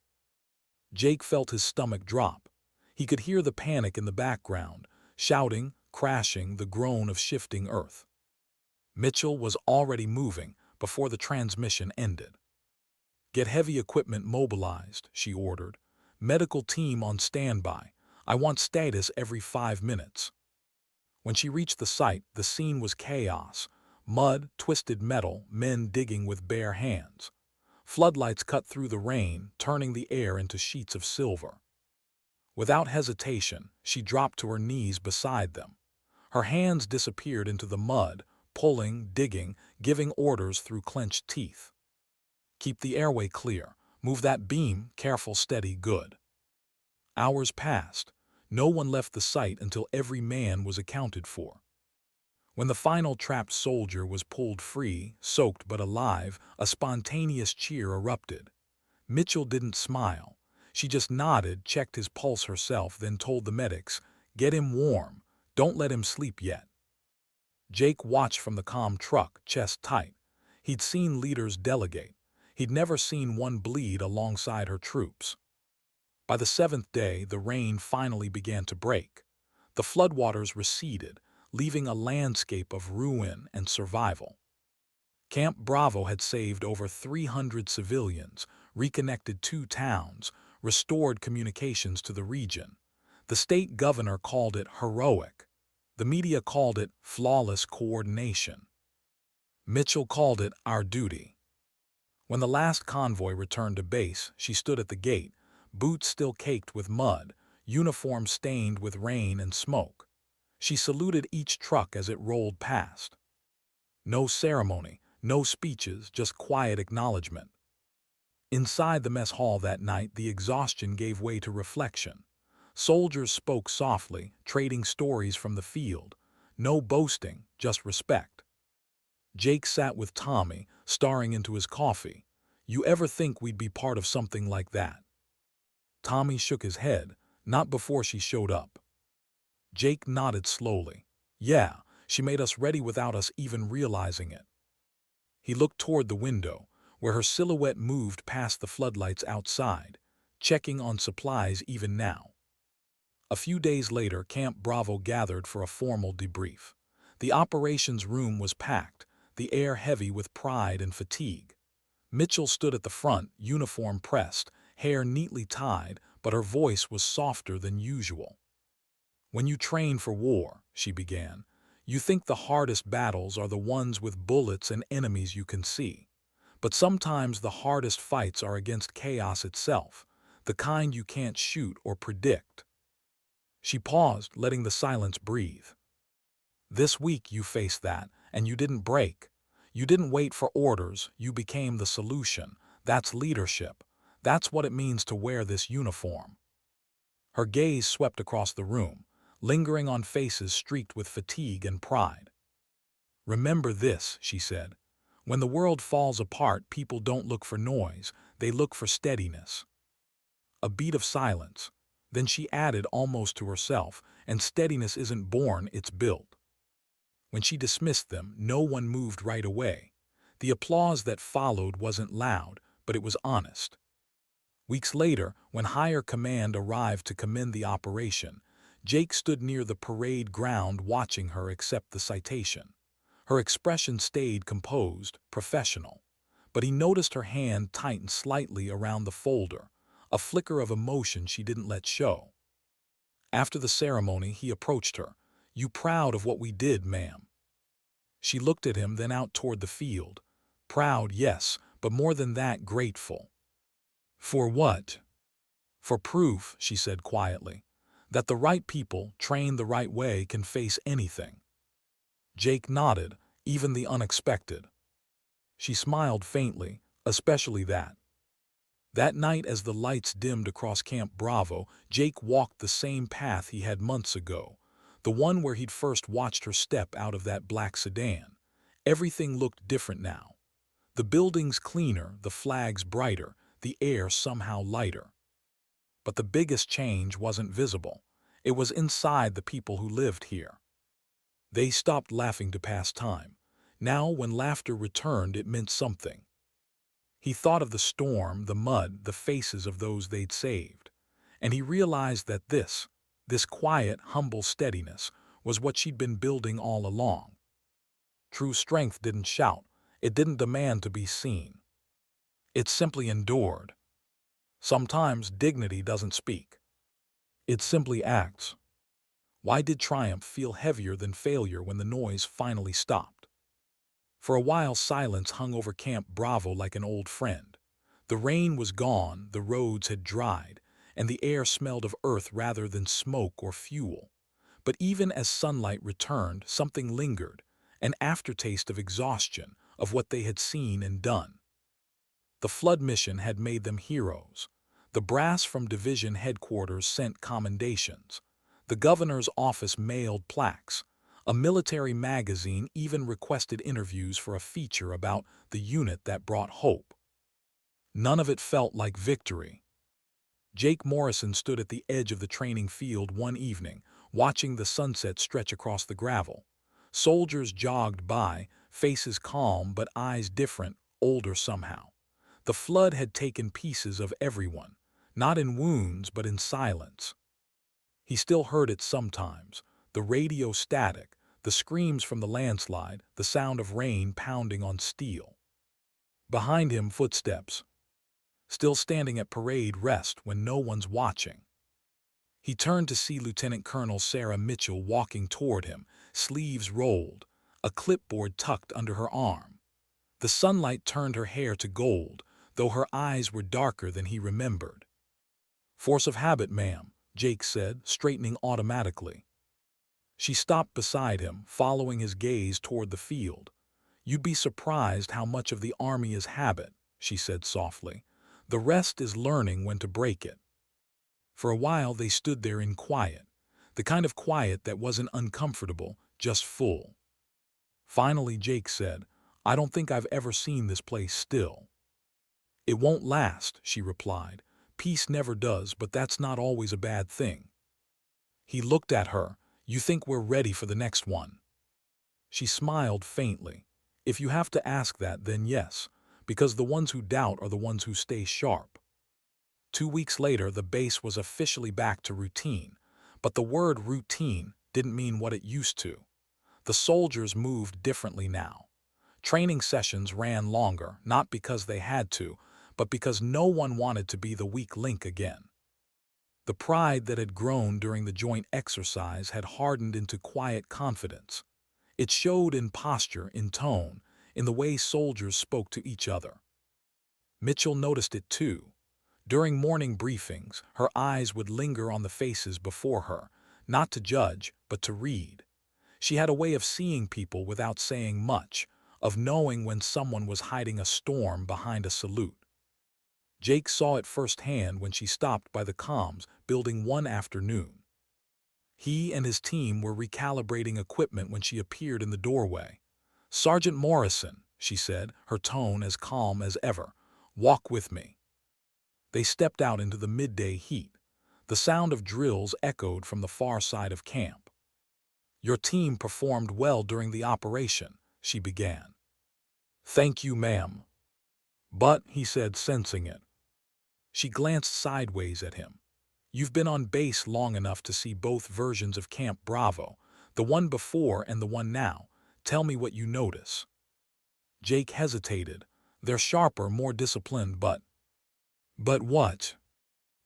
Jake felt his stomach drop. He could hear the panic in the background, shouting, crashing, the groan of shifting earth. Mitchell was already moving before the transmission ended. "Get heavy equipment mobilized," she ordered. "Medical team on standby. I want status every 5 minutes." When she reached the site, the scene was chaos. Mud, twisted metal, men digging with bare hands. Floodlights cut through the rain, turning the air into sheets of silver. Without hesitation, she dropped to her knees beside them. Her hands disappeared into the mud, pulling, digging, giving orders through clenched teeth. "Keep the airway clear. Move that beam, careful, steady, good." Hours passed. No one left the site until every man was accounted for. When the final trapped soldier was pulled free, soaked but alive, a spontaneous cheer erupted. Mitchell didn't smile. She just nodded, checked his pulse herself, then told the medics, "Get him warm. Don't let him sleep yet." Jake watched from the comm truck, chest tight. He'd seen leaders delegate. He'd never seen one bleed alongside her troops. By the 7th day, the rain finally began to break. The floodwaters receded, leaving a landscape of ruin and survival. Camp Bravo had saved over 300 civilians, reconnected 2 towns, restored communications to the region. The state governor called it heroic. The media called it flawless coordination. Mitchell called it our duty. When the last convoy returned to base, she stood at the gate, boots still caked with mud, uniform stained with rain and smoke. She saluted each truck as it rolled past. No ceremony, no speeches, just quiet acknowledgement. Inside the mess hall that night, the exhaustion gave way to reflection. Soldiers spoke softly, trading stories from the field. No boasting, just respect. Jake sat with Tommy, staring into his coffee. "You ever think we'd be part of something like that?" Tommy shook his head, not before she showed up. Jake nodded slowly. "Yeah, she made us ready without us even realizing it." He looked toward the window, where her silhouette moved past the floodlights outside, checking on supplies even now. A few days later, Camp Bravo gathered for a formal debrief. The operations room was packed, the air heavy with pride and fatigue. Mitchell stood at the front, uniform pressed, hair neatly tied, but her voice was softer than usual. "When you train for war," she began, "you think the hardest battles are the ones with bullets and enemies you can see. But sometimes the hardest fights are against chaos itself, the kind you can't shoot or predict." She paused, letting the silence breathe. "This week you faced that, and you didn't break. You didn't wait for orders, you became the solution. That's leadership. That's what it means to wear this uniform." Her gaze swept across the room, lingering on faces streaked with fatigue and pride. "Remember this," she said. "When the world falls apart, people don't look for noise, they look for steadiness." A beat of silence. Then she added almost to herself, "And steadiness isn't born, it's built." When she dismissed them, no one moved right away. The applause that followed wasn't loud, but it was honest. Weeks later, when higher command arrived to commend the operation, Jake stood near the parade ground watching her accept the citation. Her expression stayed composed, professional. But he noticed her hand tighten slightly around the folder, a flicker of emotion she didn't let show. After the ceremony, he approached her. "You proud of what we did, ma'am?" She looked at him, then out toward the field. "Proud, yes, but more than that, grateful." "For what?" "For proof," she said quietly, "that the right people, trained the right way, can face anything." Jake nodded, "Even the unexpected." She smiled faintly, "Especially that." That night, as the lights dimmed across Camp Bravo, Jake walked the same path he had months ago, the one where he'd first watched her step out of that black sedan. Everything looked different now. The buildings cleaner, the flags brighter, the air somehow lighter. But the biggest change wasn't visible. It was inside the people who lived here. They stopped laughing to pass time. Now, when laughter returned, it meant something. He thought of the storm, the mud, the faces of those they'd saved. And he realized that this quiet, humble steadiness, was what she'd been building all along. True strength didn't shout. It didn't demand to be seen. It simply endured. Sometimes dignity doesn't speak. It simply acts. Why did triumph feel heavier than failure when the noise finally stopped? For a while, silence hung over Camp Bravo like an old friend. The rain was gone, the roads had dried, and the air smelled of earth rather than smoke or fuel. But even as sunlight returned, something lingered, an aftertaste of exhaustion, of what they had seen and done. The flood mission had made them heroes. The brass from division headquarters sent commendations. The governor's office mailed plaques. A military magazine even requested interviews for a feature about the unit that brought hope. None of it felt like victory. Jake Morrison stood at the edge of the training field one evening, watching the sunset stretch across the gravel. Soldiers jogged by, faces calm but eyes different, older somehow. The flood had taken pieces of everyone, not in wounds but in silence. He still heard it sometimes, the radio static, the screams from the landslide, the sound of rain pounding on steel. Behind him, footsteps, still standing at parade rest when no one's watching. He turned to see Lieutenant Colonel Sarah Mitchell walking toward him, sleeves rolled, a clipboard tucked under her arm. The sunlight turned her hair to gold, though her eyes were darker than he remembered. "Force of habit, ma'am," Jake said, straightening automatically. She stopped beside him, following his gaze toward the field. "You'd be surprised how much of the Army is habit," she said softly. "The rest is learning when to break it." For a while they stood there in quiet, the kind of quiet that wasn't uncomfortable, just full. Finally Jake said, "I don't think I've ever seen this place still." "It won't last," she replied. "Peace never does, but that's not always a bad thing." He looked at her. "You think we're ready for the next one?" She smiled faintly. "If you have to ask that, then yes, because the ones who doubt are the ones who stay sharp." 2 weeks later, the base was officially back to routine, but the word routine didn't mean what it used to. The soldiers moved differently now. Training sessions ran longer, not because they had to, but because no one wanted to be the weak link again. The pride that had grown during the joint exercise had hardened into quiet confidence. It showed in posture, in tone, in the way soldiers spoke to each other. Mitchell noticed it too. During morning briefings, her eyes would linger on the faces before her, not to judge, but to read. She had a way of seeing people without saying much, of knowing when someone was hiding a storm behind a salute. Jake saw it firsthand when she stopped by the comms building one afternoon. He and his team were recalibrating equipment when she appeared in the doorway. "Sergeant Morrison," she said, her tone as calm as ever, "walk with me." They stepped out into the midday heat. The sound of drills echoed from the far side of camp. "Your team performed well during the operation," she began. "Thank you, ma'am." "But," he said, sensing it. She glanced sideways at him. "You've been on base long enough to see both versions of Camp Bravo, the one before and the one now. Tell me what you notice." Jake hesitated. "They're sharper, more disciplined, but—" "But what?"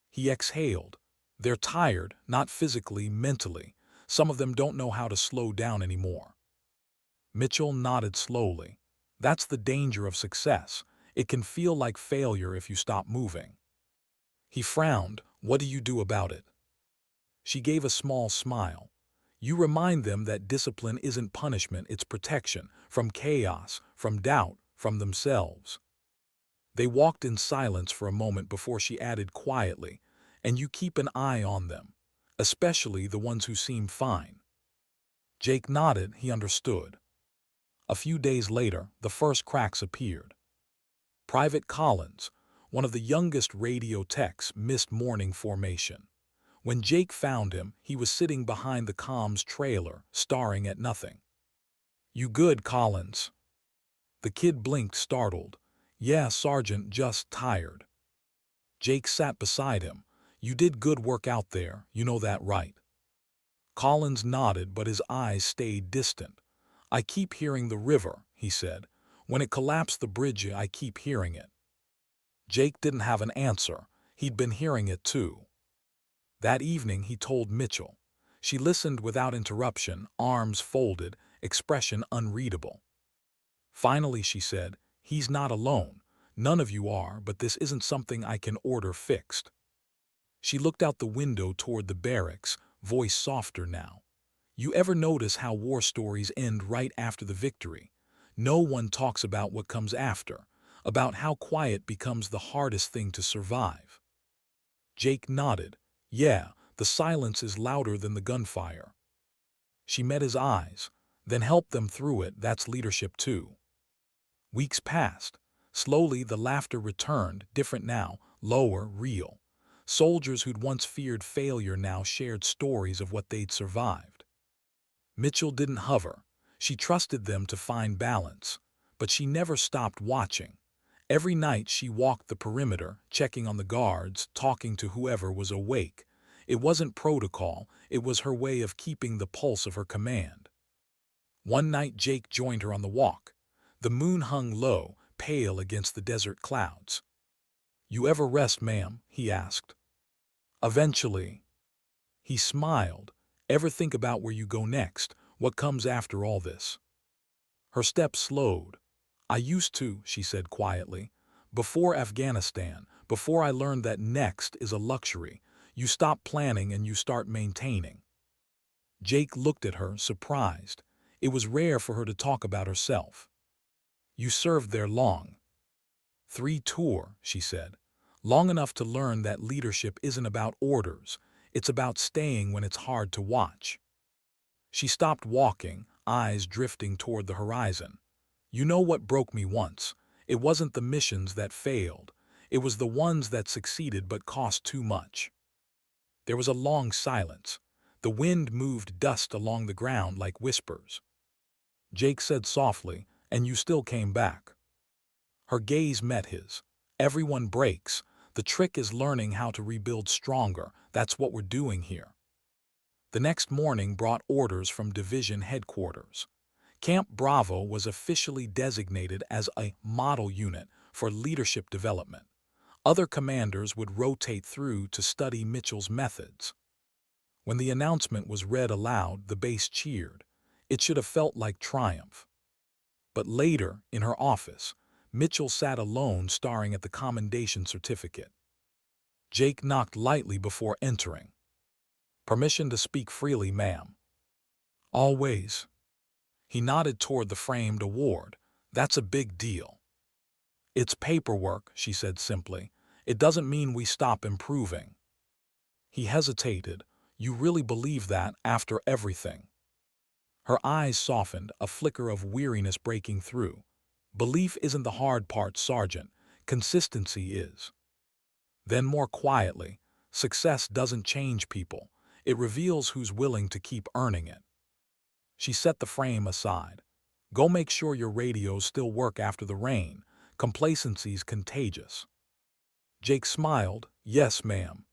He exhaled. "They're tired, not physically, mentally. Some of them don't know how to slow down anymore." Mitchell nodded slowly. "That's the danger of success. It can feel like failure if you stop moving." He frowned. "What do you do about it?" She gave a small smile. "You remind them that discipline isn't punishment, it's protection, from chaos, from doubt, from themselves." They walked in silence for a moment before she added quietly, "And you keep an eye on them, especially the ones who seem fine." Jake nodded. He understood. A few days later, the first cracks appeared. Private Collins, one of the youngest radio techs, missed morning formation. When Jake found him, he was sitting behind the comms trailer, staring at nothing. "You good, Collins?" The kid blinked, startled. "Yeah, Sergeant, just tired." Jake sat beside him. "You did good work out there, you know that, right?" Collins nodded, but his eyes stayed distant. "I keep hearing the river," he said. "When it collapsed the bridge, I keep hearing it." Jake didn't have an answer. He'd been hearing it too. That evening he told Mitchell. She listened without interruption, arms folded, expression unreadable. Finally she said, "He's not alone. None of you are, but this isn't something I can order fixed." She looked out the window toward the barracks, voice softer now. "You ever notice how war stories end right after the victory? No one talks about what comes after, about how quiet becomes the hardest thing to survive." Jake nodded. "Yeah, the silence is louder than the gunfire." She met his eyes. "Then help them through it, that's leadership too." Weeks passed. Slowly the laughter returned, different now, lower, real. Soldiers who'd once feared failure now shared stories of what they'd survived. Mitchell didn't hover. She trusted them to find balance. But she never stopped watching. Every night she walked the perimeter, checking on the guards, talking to whoever was awake. It wasn't protocol, it was her way of keeping the pulse of her command. One night Jake joined her on the walk. The moon hung low, pale against the desert clouds. "You ever rest, ma'am?" he asked. "Eventually." He smiled. "Ever think about where you go next? What comes after all this?" Her steps slowed. "I used to," she said quietly. "Before Afghanistan, before I learned that next is a luxury. You stop planning and you start maintaining." Jake looked at her, surprised. It was rare for her to talk about herself. "You served there long." "3 tours," she said. "Long enough to learn that leadership isn't about orders. It's about staying when it's hard to watch." She stopped walking, eyes drifting toward the horizon. "You know what broke me once? It wasn't the missions that failed. It was the ones that succeeded but cost too much." There was a long silence. The wind moved dust along the ground like whispers. Jake said softly, "And you still came back." Her gaze met his. "Everyone breaks. The trick is learning how to rebuild stronger. That's what we're doing here." The next morning brought orders from division headquarters. Camp Bravo was officially designated as a model unit for leadership development. Other commanders would rotate through to study Mitchell's methods. When the announcement was read aloud, the base cheered. It should have felt like triumph. But later, in her office, Mitchell sat alone staring at the commendation certificate. Jake knocked lightly before entering. "Permission to speak freely, ma'am." "Always." He nodded toward the framed award. "That's a big deal." "It's paperwork," she said simply. "It doesn't mean we stop improving." He hesitated. "You really believe that after everything?" Her eyes softened, a flicker of weariness breaking through. "Belief isn't the hard part, Sergeant. Consistency is." Then more quietly, "Success doesn't change people. It reveals who's willing to keep earning it." She set the frame aside. "Go make sure your radios still work after the rain. Complacency's contagious." Jake smiled. "Yes, ma'am."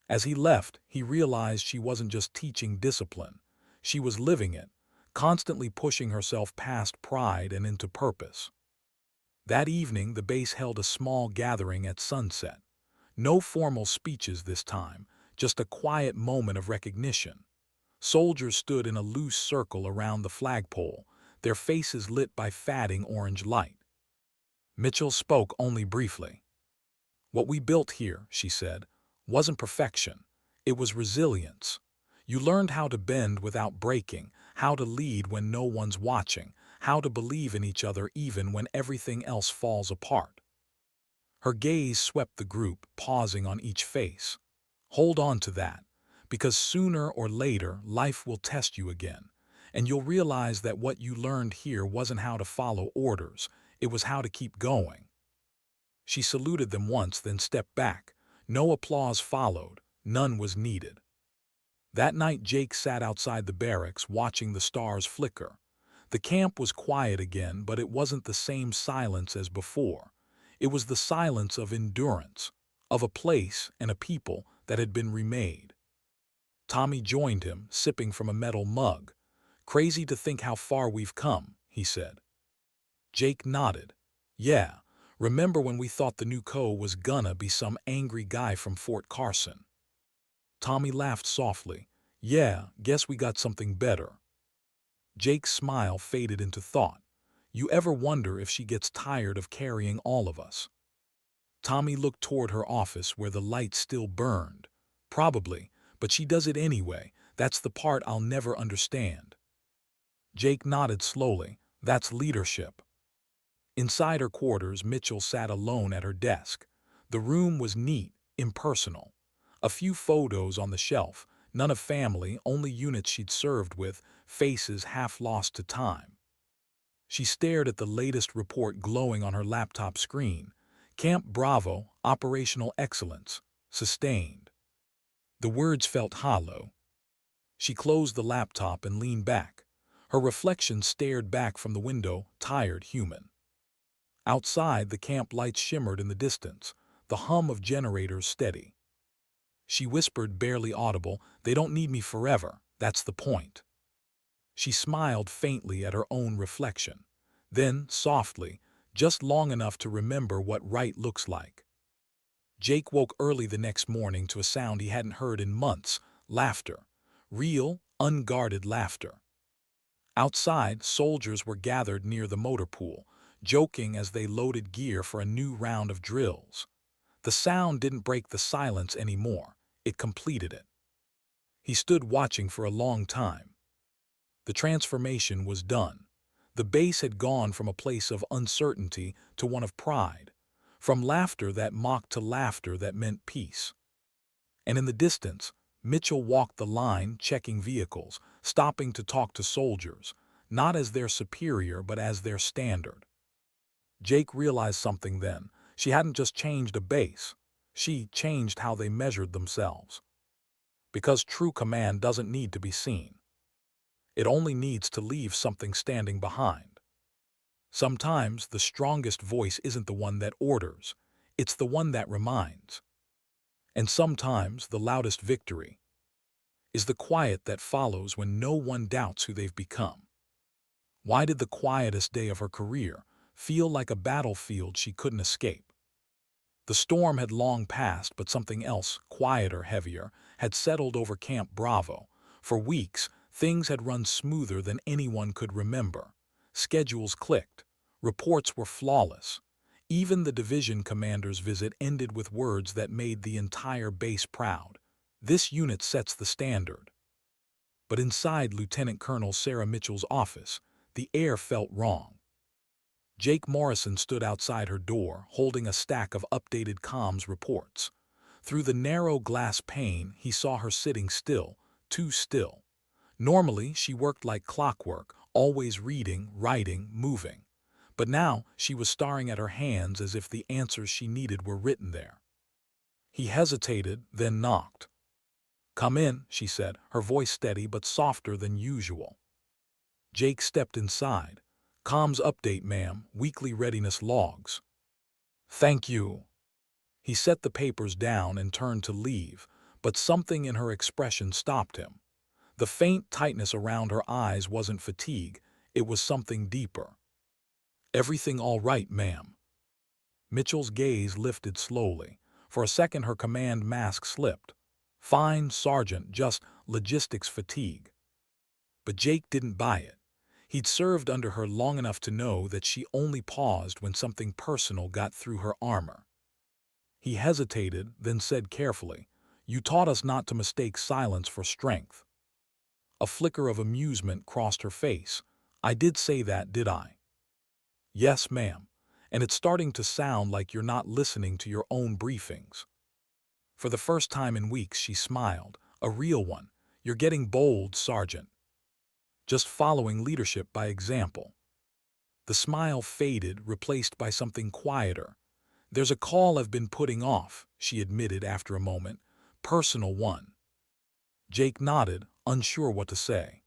As he left, he realized she wasn't just teaching discipline. She was living it, constantly pushing herself past pride and into purpose. That evening, the base held a small gathering at sunset. No formal speeches this time, just a quiet moment of recognition. Soldiers stood in a loose circle around the flagpole, their faces lit by fading orange light. Mitchell spoke only briefly. "What we built here," she said, "wasn't perfection. It was resilience. You learned how to bend without breaking, how to lead when no one's watching, how to believe in each other even when everything else falls apart." Her gaze swept the group, pausing on each face. "Hold on to that, because sooner or later life will test you again, and you'll realize that what you learned here wasn't how to follow orders, it was how to keep going." She saluted them once, then stepped back. No applause followed, none was needed. That night Jake sat outside the barracks watching the stars flicker. The camp was quiet again, but it wasn't the same silence as before. It was the silence of endurance, of a place and a people that had been remade. Tommy joined him, sipping from a metal mug. "Crazy to think how far we've come," he said. Jake nodded. "Yeah, remember when we thought the new co was gonna be some angry guy from Fort Carson?" Tommy laughed softly. "Yeah, guess we got something better." Jake's smile faded into thought. "You ever wonder if she gets tired of carrying all of us?" Tommy looked toward her office where the light still burned. "Probably, but she does it anyway. That's the part I'll never understand." Jake nodded slowly. "That's leadership." Inside her quarters, Mitchell sat alone at her desk. The room was neat, impersonal. A few photos on the shelf, none of family, only units she'd served with, faces half lost to time. She stared at the latest report glowing on her laptop screen. Camp Bravo, Operational Excellence, sustained. The words felt hollow. She closed the laptop and leaned back. Her reflection stared back from the window, tired, human. Outside, the camp lights shimmered in the distance, the hum of generators steady. She whispered, barely audible, "They don't need me forever, that's the point." She smiled faintly at her own reflection. Then, softly, just long enough to remember what right looks like. Jake woke early the next morning to a sound he hadn't heard in months: laughter. Real, unguarded laughter. Outside, soldiers were gathered near the motor pool, joking as they loaded gear for a new round of drills. The sound didn't break the silence anymore, it completed it. He stood watching for a long time. The transformation was done. The base had gone from a place of uncertainty to one of pride, from laughter that mocked to laughter that meant peace. And in the distance, Mitchell walked the line, checking vehicles, stopping to talk to soldiers, not as their superior but as their standard. Jake realized something then. She hadn't just changed a base, she changed how they measured themselves. Because true command doesn't need to be seen. It only needs to leave something standing behind. Sometimes the strongest voice isn't the one that orders, it's the one that reminds. And sometimes the loudest victory is the quiet that follows when no one doubts who they've become. Why did the quietest day of her career feel like a battlefield she couldn't escape? The storm had long passed, but something else, quieter, heavier, had settled over Camp Bravo. For weeks, things had run smoother than anyone could remember. Schedules clicked. Reports were flawless. Even the division commander's visit ended with words that made the entire base proud. "This unit sets the standard." But inside Lieutenant Colonel Sarah Mitchell's office, the air felt wrong. Jake Morrison stood outside her door, holding a stack of updated comms reports. Through the narrow glass pane, he saw her sitting still, too still. Normally, she worked like clockwork, always reading, writing, moving. But now, she was staring at her hands as if the answers she needed were written there. He hesitated, then knocked. "Come in," she said, her voice steady but softer than usual. Jake stepped inside. "Comms update, ma'am, weekly readiness logs." "Thank you." He set the papers down and turned to leave, but something in her expression stopped him. The faint tightness around her eyes wasn't fatigue, it was something deeper. "Everything all right, ma'am?" Mitchell's gaze lifted slowly. For a second her command mask slipped. "Fine, Sergeant, just logistics fatigue." But Jake didn't buy it. He'd served under her long enough to know that she only paused when something personal got through her armor. He hesitated, then said carefully, "You taught us not to mistake silence for strength." A flicker of amusement crossed her face. "I did say that, did I?" "Yes, ma'am. And it's starting to sound like you're not listening to your own briefings." For the first time in weeks, she smiled, a real one. "You're getting bold, Sergeant. Just following leadership by example." The smile faded, replaced by something quieter. "There's a call I've been putting off," she admitted after a moment. "Personal one." Jake nodded, unsure what to say.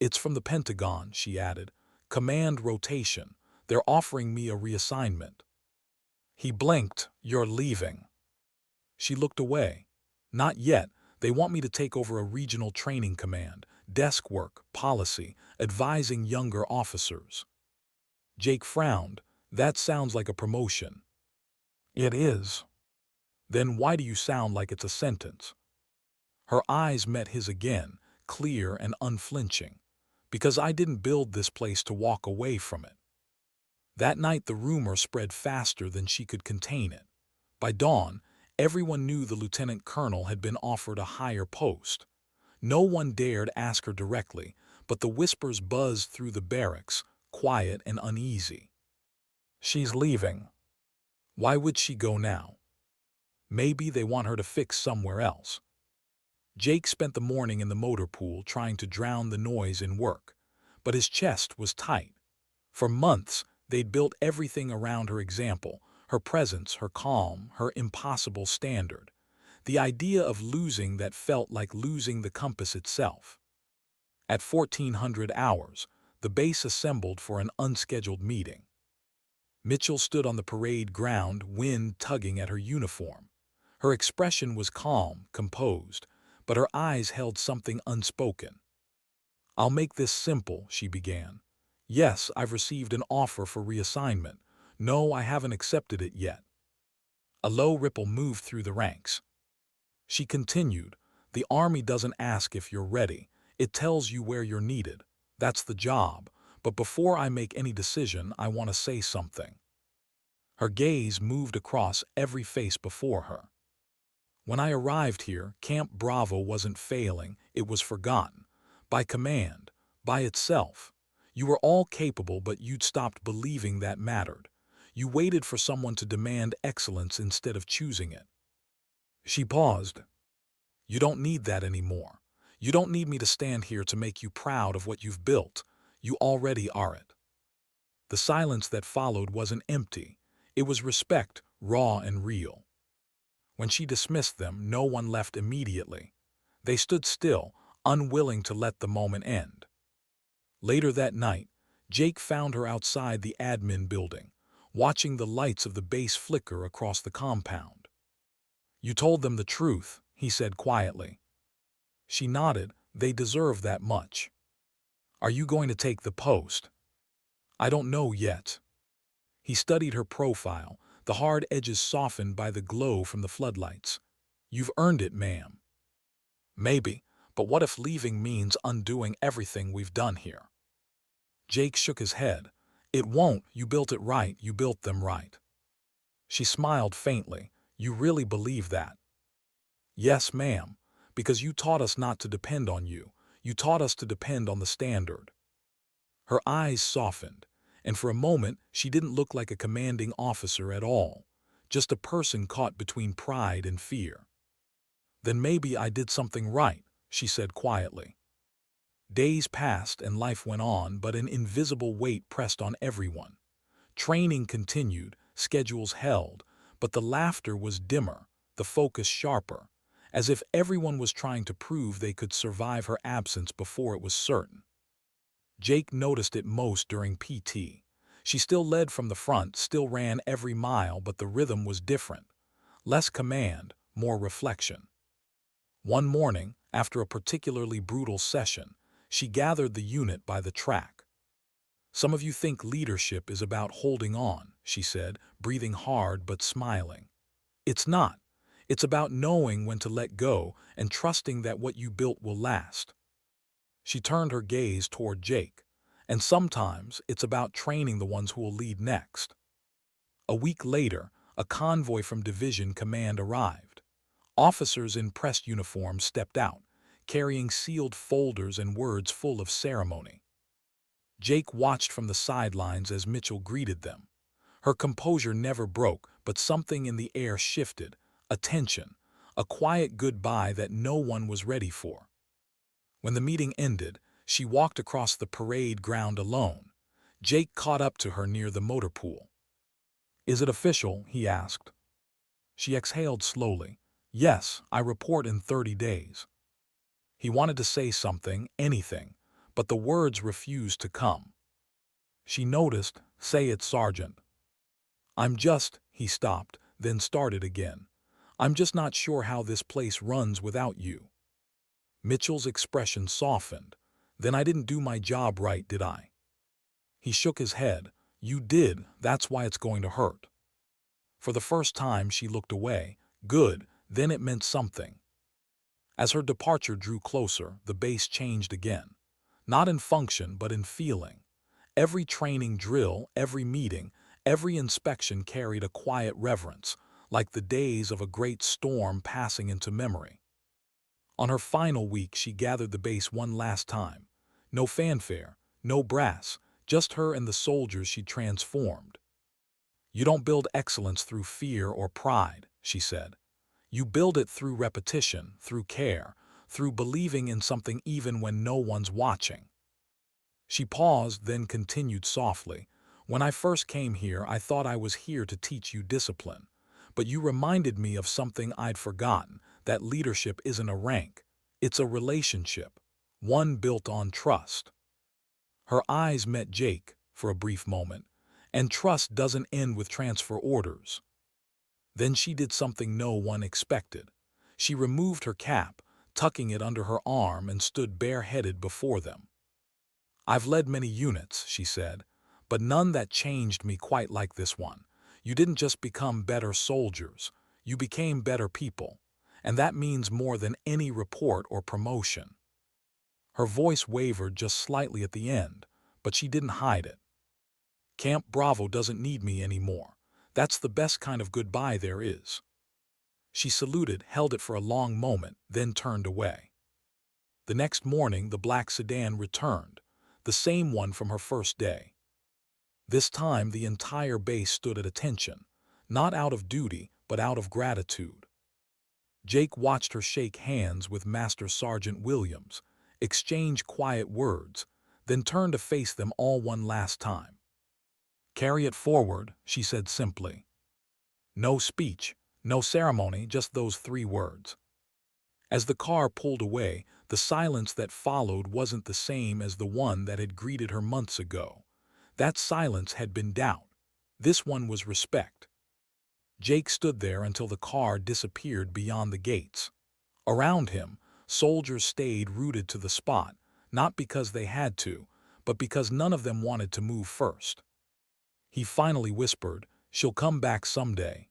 "It's from the Pentagon," she added. "Command rotation. They're offering me a reassignment." He blinked. "You're leaving." She looked away. "Not yet. They want me to take over a regional training command, desk work, policy, advising younger officers." Jake frowned. "That sounds like a promotion." "It is." "Then why do you sound like it's a sentence?" Her eyes met his again, clear and unflinching. "Because I didn't build this place to walk away from it." That night the rumor spread faster than she could contain it. By dawn, everyone knew the lieutenant colonel had been offered a higher post. No one dared ask her directly, but the whispers buzzed through the barracks, quiet and uneasy. "She's leaving." Why would she go now? Maybe they want her to fix somewhere else. Jake spent the morning in the motor pool trying to drown the noise in work, but his chest was tight. For months, they'd built everything around her example, her presence, her calm, her impossible standard. The idea of losing that felt like losing the compass itself. At 1400 hours, the base assembled for an unscheduled meeting. Mitchell stood on the parade ground, wind tugging at her uniform. Her expression was calm, composed, but her eyes held something unspoken. "I'll make this simple," she began. "Yes, I've received an offer for reassignment. No, I haven't accepted it yet." A low ripple moved through the ranks. She continued, "The Army doesn't ask if you're ready. It tells you where you're needed. That's the job. But before I make any decision, I want to say something." Her gaze moved across every face before her. "When I arrived here, Camp Bravo wasn't failing, it was forgotten. By command, by itself. You were all capable, but you'd stopped believing that mattered. You waited for someone to demand excellence instead of choosing it." She paused. "You don't need that anymore. You don't need me to stand here to make you proud of what you've built. You already are it." The silence that followed wasn't empty. It was respect, raw and real. When she dismissed them, no one left immediately. They stood still, unwilling to let the moment end. Later that night, Jake found her outside the admin building, watching the lights of the base flicker across the compound. "You told them the truth," he said quietly. She nodded. "They deserve that much." "Are you going to take the post?" "I don't know yet." He studied her profile, the hard edges softened by the glow from the floodlights. "You've earned it, ma'am." "Maybe, but what if leaving means undoing everything we've done here?" Jake shook his head. "It won't. You built it right. You built them right." She smiled faintly. "You really believe that?" "Yes, ma'am, because you taught us not to depend on you. You taught us to depend on the standard." Her eyes softened, and for a moment she didn't look like a commanding officer at all, just a person caught between pride and fear. "Then maybe I did something right," she said quietly. Days passed and life went on, but an invisible weight pressed on everyone. Training continued, schedules held, but the laughter was dimmer, the focus sharper, as if everyone was trying to prove they could survive her absence before it was certain. Jake noticed it most during PT. She still led from the front, still ran every mile, but the rhythm was different. Less command, more reflection. One morning, after a particularly brutal session, she gathered the unit by the track. "Some of you think leadership is about holding on," she said, breathing hard but smiling. "It's not. It's about knowing when to let go and trusting that what you built will last." She turned her gaze toward Jake. "And sometimes it's about training the ones who will lead next." A week later, a convoy from Division Command arrived. Officers in pressed uniforms stepped out, carrying sealed folders and words full of ceremony. Jake watched from the sidelines as Mitchell greeted them. Her composure never broke, but something in the air shifted, a tension, a quiet goodbye that no one was ready for. When the meeting ended, she walked across the parade ground alone. Jake caught up to her near the motor pool. "Is it official?" he asked. She exhaled slowly. "Yes, I report in 30 days." He wanted to say something, anything, but the words refused to come. She noticed, "Say it, Sergeant." He stopped, then started again. "I'm just not sure how this place runs without you." Mitchell's expression softened. "Then I didn't do my job right, did I?" He shook his head. "You did, that's why it's going to hurt." For the first time she looked away. Good, then it meant something. As her departure drew closer, the base changed again. Not in function, but in feeling. Every training drill, every meeting, every inspection carried a quiet reverence, like the days of a great storm passing into memory. On her final week, she gathered the base one last time. No fanfare, no brass, just her and the soldiers she'd transformed. "You don't build excellence through fear or pride," she said. "You build it through repetition, through care, through believing in something even when no one's watching." She paused, then continued softly. "When I first came here, I thought I was here to teach you discipline. But you reminded me of something I'd forgotten, that leadership isn't a rank. It's a relationship, one built on trust." Her eyes met Jake for a brief moment, and trust doesn't end with transfer orders. Then she did something no one expected. She removed her cap, tucking it under her arm, and stood bareheaded before them. "I've led many units," she said, "but none that changed me quite like this one. You didn't just become better soldiers, you became better people, and that means more than any report or promotion." Her voice wavered just slightly at the end, but she didn't hide it. "Camp Bravo doesn't need me anymore. That's the best kind of goodbye there is." She saluted, held it for a long moment, then turned away. The next morning, the black sedan returned, the same one from her first day. This time, the entire base stood at attention, not out of duty, but out of gratitude. Jake watched her shake hands with Master Sergeant Williams, exchange quiet words, then turned to face them all one last time. "Carry it forward," she said simply. No speech, no ceremony, just those 3 words. As the car pulled away, the silence that followed wasn't the same as the one that had greeted her months ago. That silence had been doubt. This one was respect. Jake stood there until the car disappeared beyond the gates. Around him, soldiers stayed rooted to the spot, not because they had to, but because none of them wanted to move first. He finally whispered, "She'll come back someday."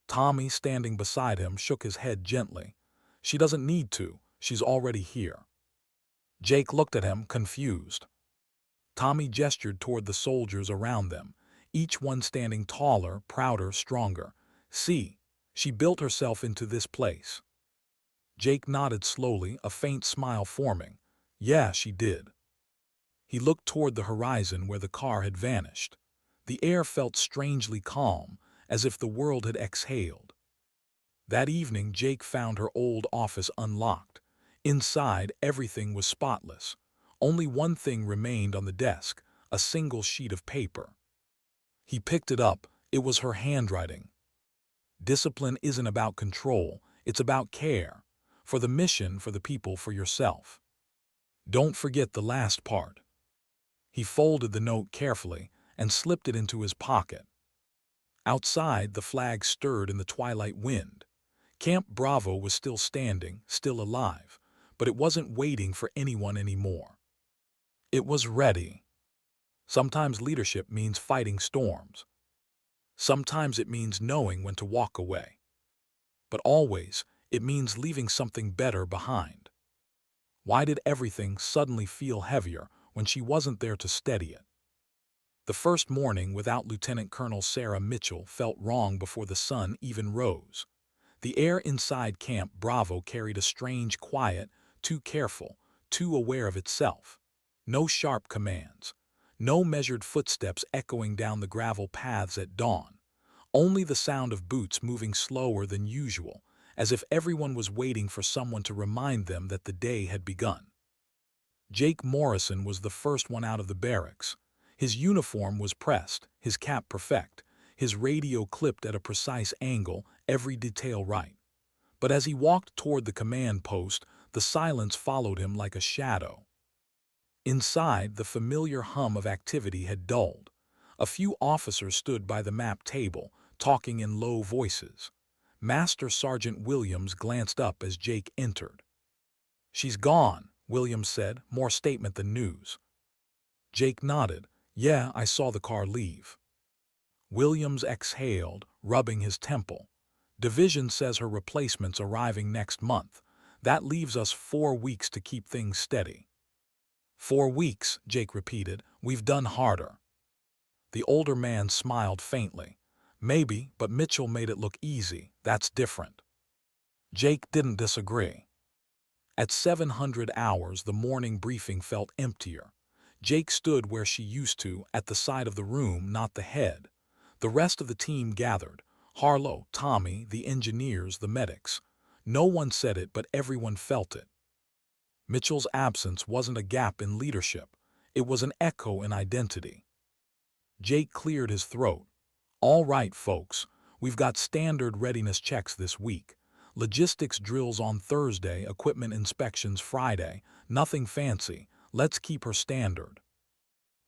Tommy, standing beside him, shook his head gently. "She doesn't need to. She's already here." Jake looked at him, confused. Tommy gestured toward the soldiers around them, each one standing taller, prouder, stronger. "See, she built herself into this place." Jake nodded slowly, a faint smile forming. "Yeah, she did." He looked toward the horizon where the car had vanished. The air felt strangely calm, as if the world had exhaled. That evening, Jake found her old office unlocked. Inside, everything was spotless. Only one thing remained on the desk, a single sheet of paper. He picked it up. It was her handwriting. "Discipline isn't about control, it's about care. For the mission, for the people, for yourself. Don't forget the last part." He folded the note carefully and slipped it into his pocket. Outside, the flag stirred in the twilight wind. Camp Bravo was still standing, still alive, but it wasn't waiting for anyone anymore. It was ready. Sometimes leadership means fighting storms. Sometimes it means knowing when to walk away. But always, it means leaving something better behind. Why did everything suddenly feel heavier when she wasn't there to steady it? The first morning without Lieutenant Colonel Sarah Mitchell felt wrong before the sun even rose. The air inside Camp Bravo carried a strange quiet, too careful, too aware of itself. No sharp commands. No measured footsteps echoing down the gravel paths at dawn. Only the sound of boots moving slower than usual, as if everyone was waiting for someone to remind them that the day had begun. Jake Morrison was the first one out of the barracks. His uniform was pressed, his cap perfect, his radio clipped at a precise angle, every detail right. But as he walked toward the command post, the silence followed him like a shadow. Inside, the familiar hum of activity had dulled. A few officers stood by the map table, talking in low voices. Master Sergeant Williams glanced up as Jake entered. "She's gone," Williams said, more statement than news. Jake nodded. "Yeah, I saw the car leave." Williams exhaled, rubbing his temple. "Division says her replacement's arriving next month. That leaves us 4 weeks to keep things steady." "4 weeks," Jake repeated. "We've done harder." The older man smiled faintly. "Maybe, but Mitchell made it look easy. That's different." Jake didn't disagree. At 700 hours, the morning briefing felt emptier. Jake stood where she used to, at the side of the room, not the head. The rest of the team gathered. Harlow, Tommy, the engineers, the medics. No one said it, but everyone felt it. Mitchell's absence wasn't a gap in leadership. It was an echo in identity. Jake cleared his throat. "All right, folks. We've got standard readiness checks this week. Logistics drills on Thursday, equipment inspections Friday. Nothing fancy. Let's keep her standard."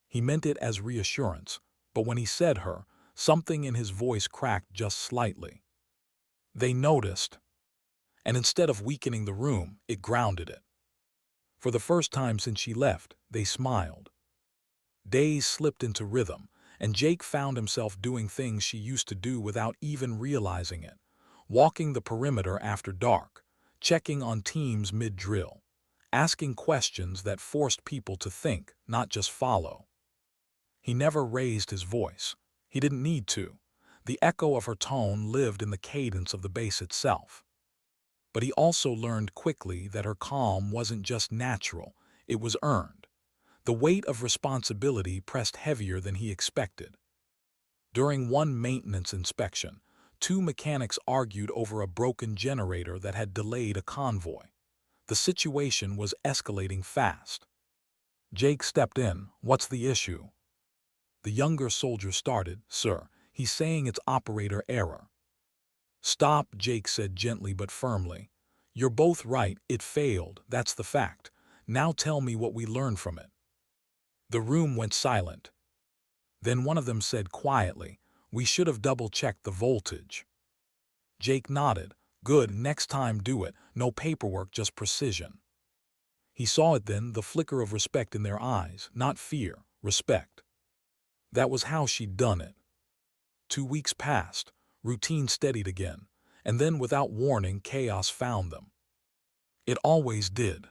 He meant it as reassurance, but when he said her, Something in his voice cracked just slightly. They noticed, and instead of weakening the room, it grounded it. For the first time since she left, they smiled. Days slipped into rhythm, and Jake found himself doing things she used to do without even realizing it. Walking the perimeter after dark, checking on teams mid-drill, asking questions that forced people to think, not just follow. He never raised his voice. He didn't need to. The echo of her tone lived in the cadence of the bass itself. But he also learned quickly that her calm wasn't just natural, it was earned. The weight of responsibility pressed heavier than he expected. During one maintenance inspection, two mechanics argued over a broken generator that had delayed a convoy. The situation was escalating fast. Jake stepped in. "What's the issue?" The younger soldier started. "Sir, he's saying it's operator error." "Stop," Jake said gently but firmly. "You're both right, it failed, that's the fact. Now tell me what we learned from it." The room went silent. Then one of them said quietly, "We should have double-checked the voltage." Jake nodded. "Good, next time do it. No paperwork, just precision." He saw it then, the flicker of respect in their eyes, not fear, respect. That was how she'd done it. 2 weeks passed, routine steadied again, and then without warning chaos found them. It always did.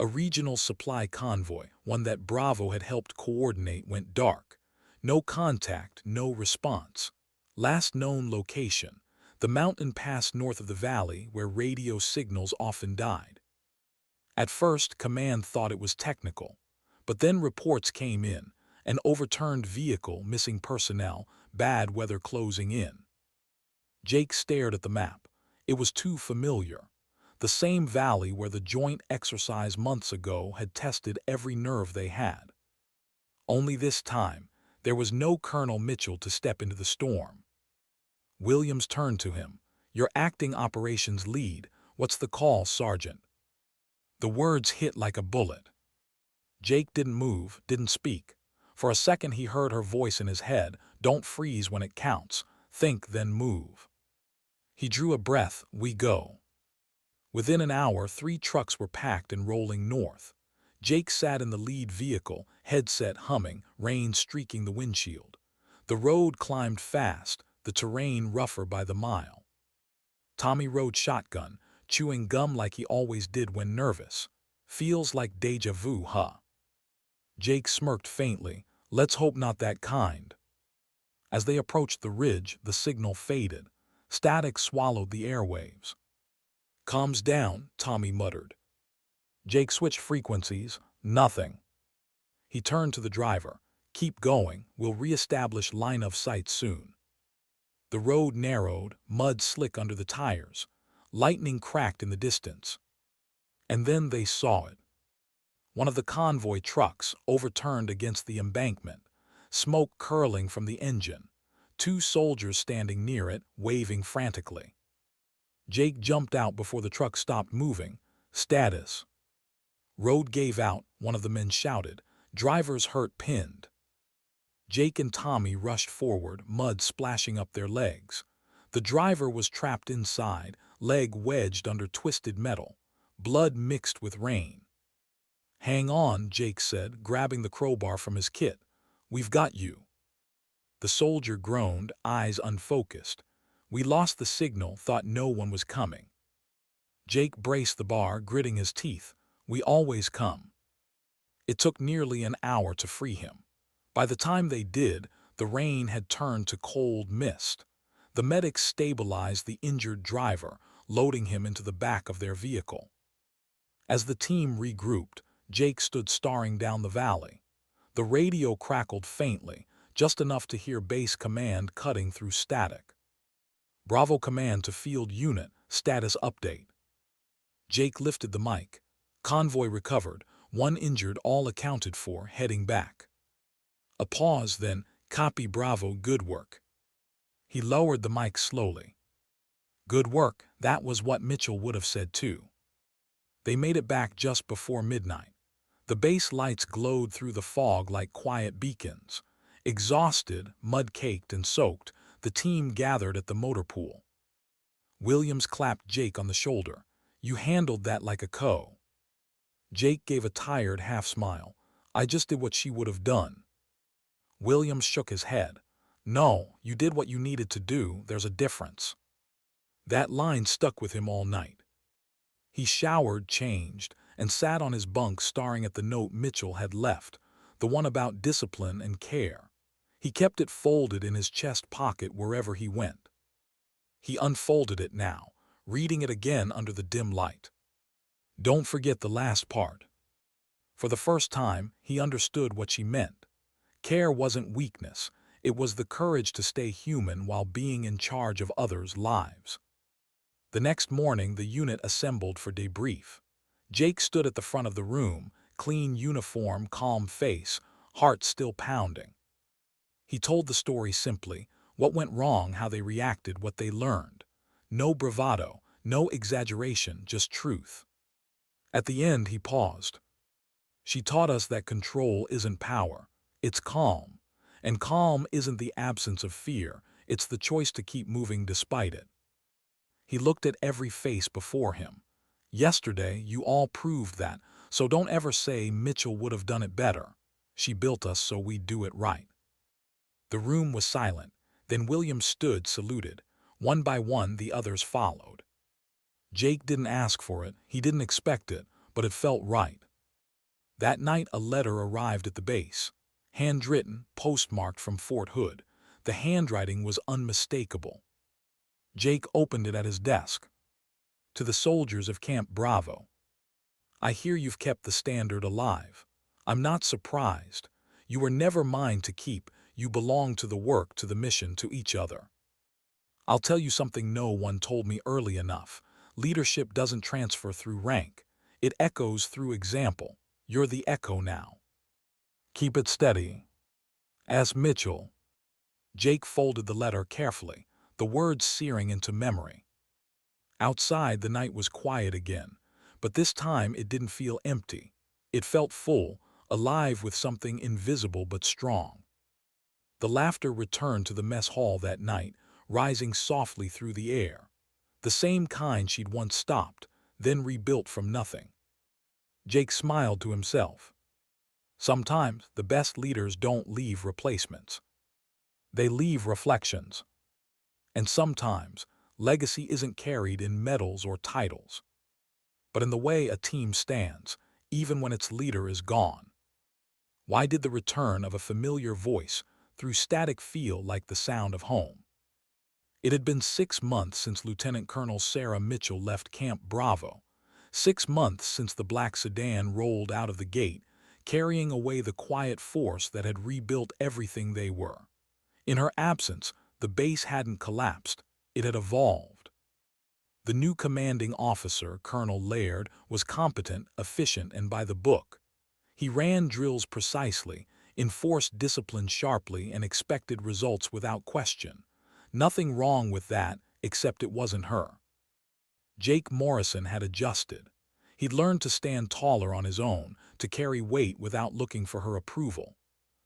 A regional supply convoy, one that Bravo had helped coordinate, went dark. No contact, no response. Last known location, the mountain pass north of the valley where radio signals often died. At first, command thought it was technical, but then reports came in, an overturned vehicle, missing personnel, bad weather closing in. Jake stared at the map. It was too familiar. The same valley where the joint exercise months ago had tested every nerve they had. Only this time, there was no Colonel Mitchell to step into the storm. Williams turned to him. "You're acting operations lead. What's the call, Sergeant?" The words hit like a bullet. Jake didn't move, didn't speak. For a second he heard her voice in his head. "Don't freeze when it counts. Think, then move." He drew a breath. "We go." Within an hour, 3 trucks were packed and rolling north. Jake sat in the lead vehicle, headset humming, rain streaking the windshield. The road climbed fast, the terrain rougher by the mile. Tommy rode shotgun, chewing gum like he always did when nervous. "Feels like deja vu, huh?" Jake smirked faintly. "Let's hope not that kind." As they approached the ridge, the signal faded. Static swallowed the airwaves. "Comms down," Tommy muttered. Jake switched frequencies. "Nothing." He turned to the driver. "Keep going. We'll reestablish line of sight soon." The road narrowed, mud slick under the tires. Lightning cracked in the distance. And then they saw it. One of the convoy trucks overturned against the embankment, smoke curling from the engine. 2 soldiers standing near it, waving frantically. Jake jumped out before the truck stopped moving. "Status." "Road gave out," one of the men shouted. "Driver's hurt, pinned." Jake and Tommy rushed forward, mud splashing up their legs. The driver was trapped inside, leg wedged under twisted metal, blood mixed with rain. "Hang on," Jake said, grabbing the crowbar from his kit. "We've got you." The soldier groaned, eyes unfocused. "We lost the signal, thought no one was coming." Jake braced the bar, gritting his teeth. "We always come." It took nearly an hour to free him. By the time they did, the rain had turned to cold mist. The medics stabilized the injured driver, loading him into the back of their vehicle. As the team regrouped, Jake stood staring down the valley. The radio crackled faintly, just enough to hear base command cutting through static. "Bravo command to field unit, status update." Jake lifted the mic. "Convoy recovered, 1 injured, all accounted for, heading back." A pause, then, "Copy Bravo, good work." He lowered the mic slowly. "Good work," that was what Mitchell would have said too. They made it back just before midnight. The base lights glowed through the fog like quiet beacons. Exhausted, mud-caked, and soaked, the team gathered at the motor pool. Williams clapped Jake on the shoulder. "You handled that like a co." Jake gave a tired half-smile. "I just did what she would have done." Williams shook his head. "No, you did what you needed to do. There's a difference." That line stuck with him all night. He showered, changed, and sat on his bunk staring at the note Mitchell had left, the one about discipline and care. He kept it folded in his chest pocket wherever he went. He unfolded it now, reading it again under the dim light. "Don't forget the last part." For the first time, he understood what she meant. Care wasn't weakness, it was the courage to stay human while being in charge of others' lives. The next morning, the unit assembled for debrief. Jake stood at the front of the room, clean uniform, calm face, heart still pounding. He told the story simply, what went wrong, how they reacted, what they learned. No bravado, no exaggeration, just truth. At the end, he paused. "She taught us that control isn't power, it's calm. And calm isn't the absence of fear, it's the choice to keep moving despite it." He looked at every face before him. "Yesterday, you all proved that, so don't ever say Mitchell would have done it better. She built us so we do it right." The room was silent. Then William stood, saluted. One by one, the others followed. Jake didn't ask for it, he didn't expect it, but it felt right. That night, a letter arrived at the base. Handwritten, postmarked from Fort Hood. The handwriting was unmistakable. Jake opened it at his desk. "To the soldiers of Camp Bravo. I hear you've kept the standard alive. I'm not surprised. You were never mine to keep. You belong to the work, to the mission, to each other. I'll tell you something no one told me early enough. Leadership doesn't transfer through rank. It echoes through example. You're the echo now. Keep it steady. As Mitchell." Jake folded the letter carefully, the words searing into memory. Outside, the night was quiet again, but this time it didn't feel empty. It felt full, alive with something invisible but strong. The laughter returned to the mess hall that night, rising softly through the air. The same kind she'd once stopped, then rebuilt from nothing. Jake smiled to himself. Sometimes the best leaders don't leave replacements. They leave reflections. And sometimes legacy isn't carried in medals or titles, but in the way a team stands, even when its leader is gone. Why did the return of a familiar voice through static feel like the sound of home? It had been 6 months since Lieutenant Colonel Sarah Mitchell left Camp Bravo, 6 months since the black sedan rolled out of the gate, carrying away the quiet force that had rebuilt everything they were. In her absence, the base hadn't collapsed, it had evolved. The new commanding officer, Colonel Laird, was competent, efficient, and by the book. He ran drills precisely, enforced discipline sharply, and expected results without question. Nothing wrong with that, except it wasn't her. Jake Morrison had adjusted. He'd learned to stand taller on his own, to carry weight without looking for her approval.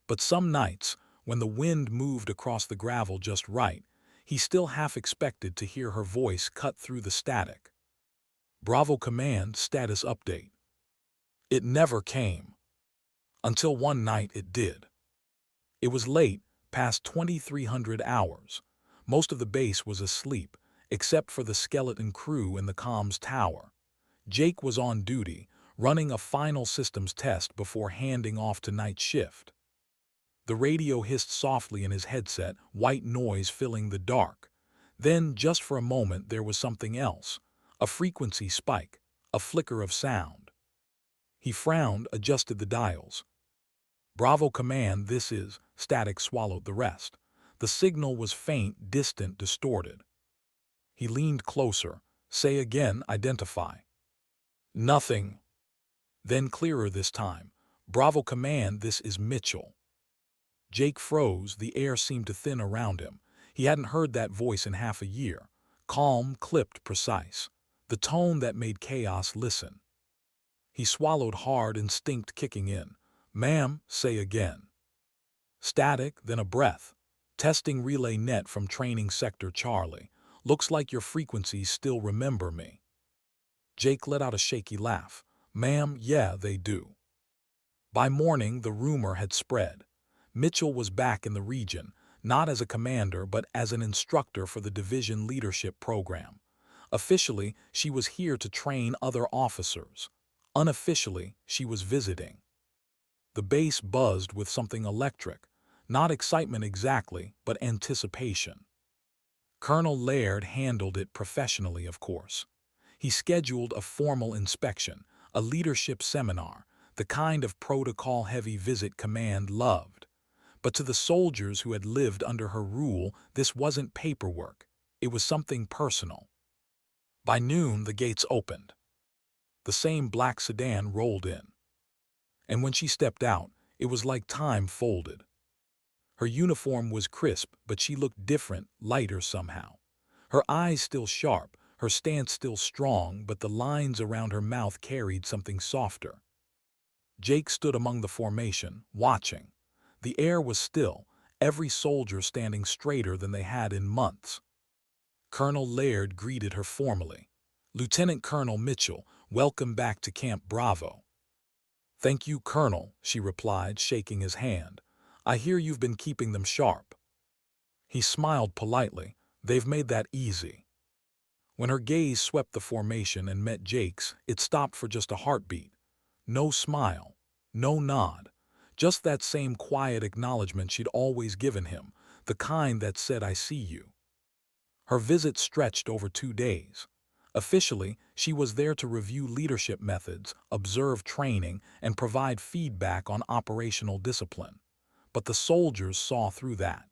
But some nights, when the wind moved across the gravel just right, he still half expected to hear her voice cut through the static. "Bravo Command, status update." It never came. Until one night it did. It was late, past 2300 hours. Most of the base was asleep, except for the skeleton crew in the comms tower. Jake was on duty, running a final systems test before handing off to night shift. The radio hissed softly in his headset, white noise filling the dark. Then, just for a moment, there was something else. A frequency spike, a flicker of sound. He frowned, adjusted the dials. "Bravo Command, this is..." Static swallowed the rest. The signal was faint, distant, distorted. He leaned closer. "Say again, identify." "Nothing." Then clearer this time. "Bravo Command, this is Mitchell." Jake froze, the air seemed to thin around him. He hadn't heard that voice in half a year. Calm, clipped, precise. The tone that made chaos listen. He swallowed hard, instinct kicking in. "Ma'am, say again." Static, then a breath. Testing relay net from training sector Charlie. Looks like your frequencies still remember me. Jake let out a shaky laugh. Ma'am, yeah, they do. By morning, the rumor had spread. Mitchell was back in the region, not as a commander but as an instructor for the division leadership program. Officially, she was here to train other officers. Unofficially, she was visiting. The base buzzed with something electric. Not excitement exactly, but anticipation. Colonel Laird handled it professionally, of course. He scheduled a formal inspection, a leadership seminar, the kind of protocol-heavy visit command loved. But to the soldiers who had lived under her rule, this wasn't paperwork. It was something personal. By noon, the gates opened. The same black sedan rolled in. And when she stepped out, it was like time folded. Her uniform was crisp, but she looked different, lighter somehow. Her eyes still sharp, her stance still strong, but the lines around her mouth carried something softer. Jake stood among the formation, watching. The air was still, every soldier standing straighter than they had in months. Colonel Laird greeted her formally. Lieutenant Colonel Mitchell, welcome back to Camp Bravo. Thank you, Colonel, she replied, shaking his hand. I hear you've been keeping them sharp. He smiled politely. They've made that easy. When her gaze swept the formation and met Jake's, it stopped for just a heartbeat. No smile, no nod, just that same quiet acknowledgement she'd always given him, the kind that said, I see you. Her visit stretched over 2 days. Officially, she was there to review leadership methods, observe training, and provide feedback on operational discipline. But the soldiers saw through that.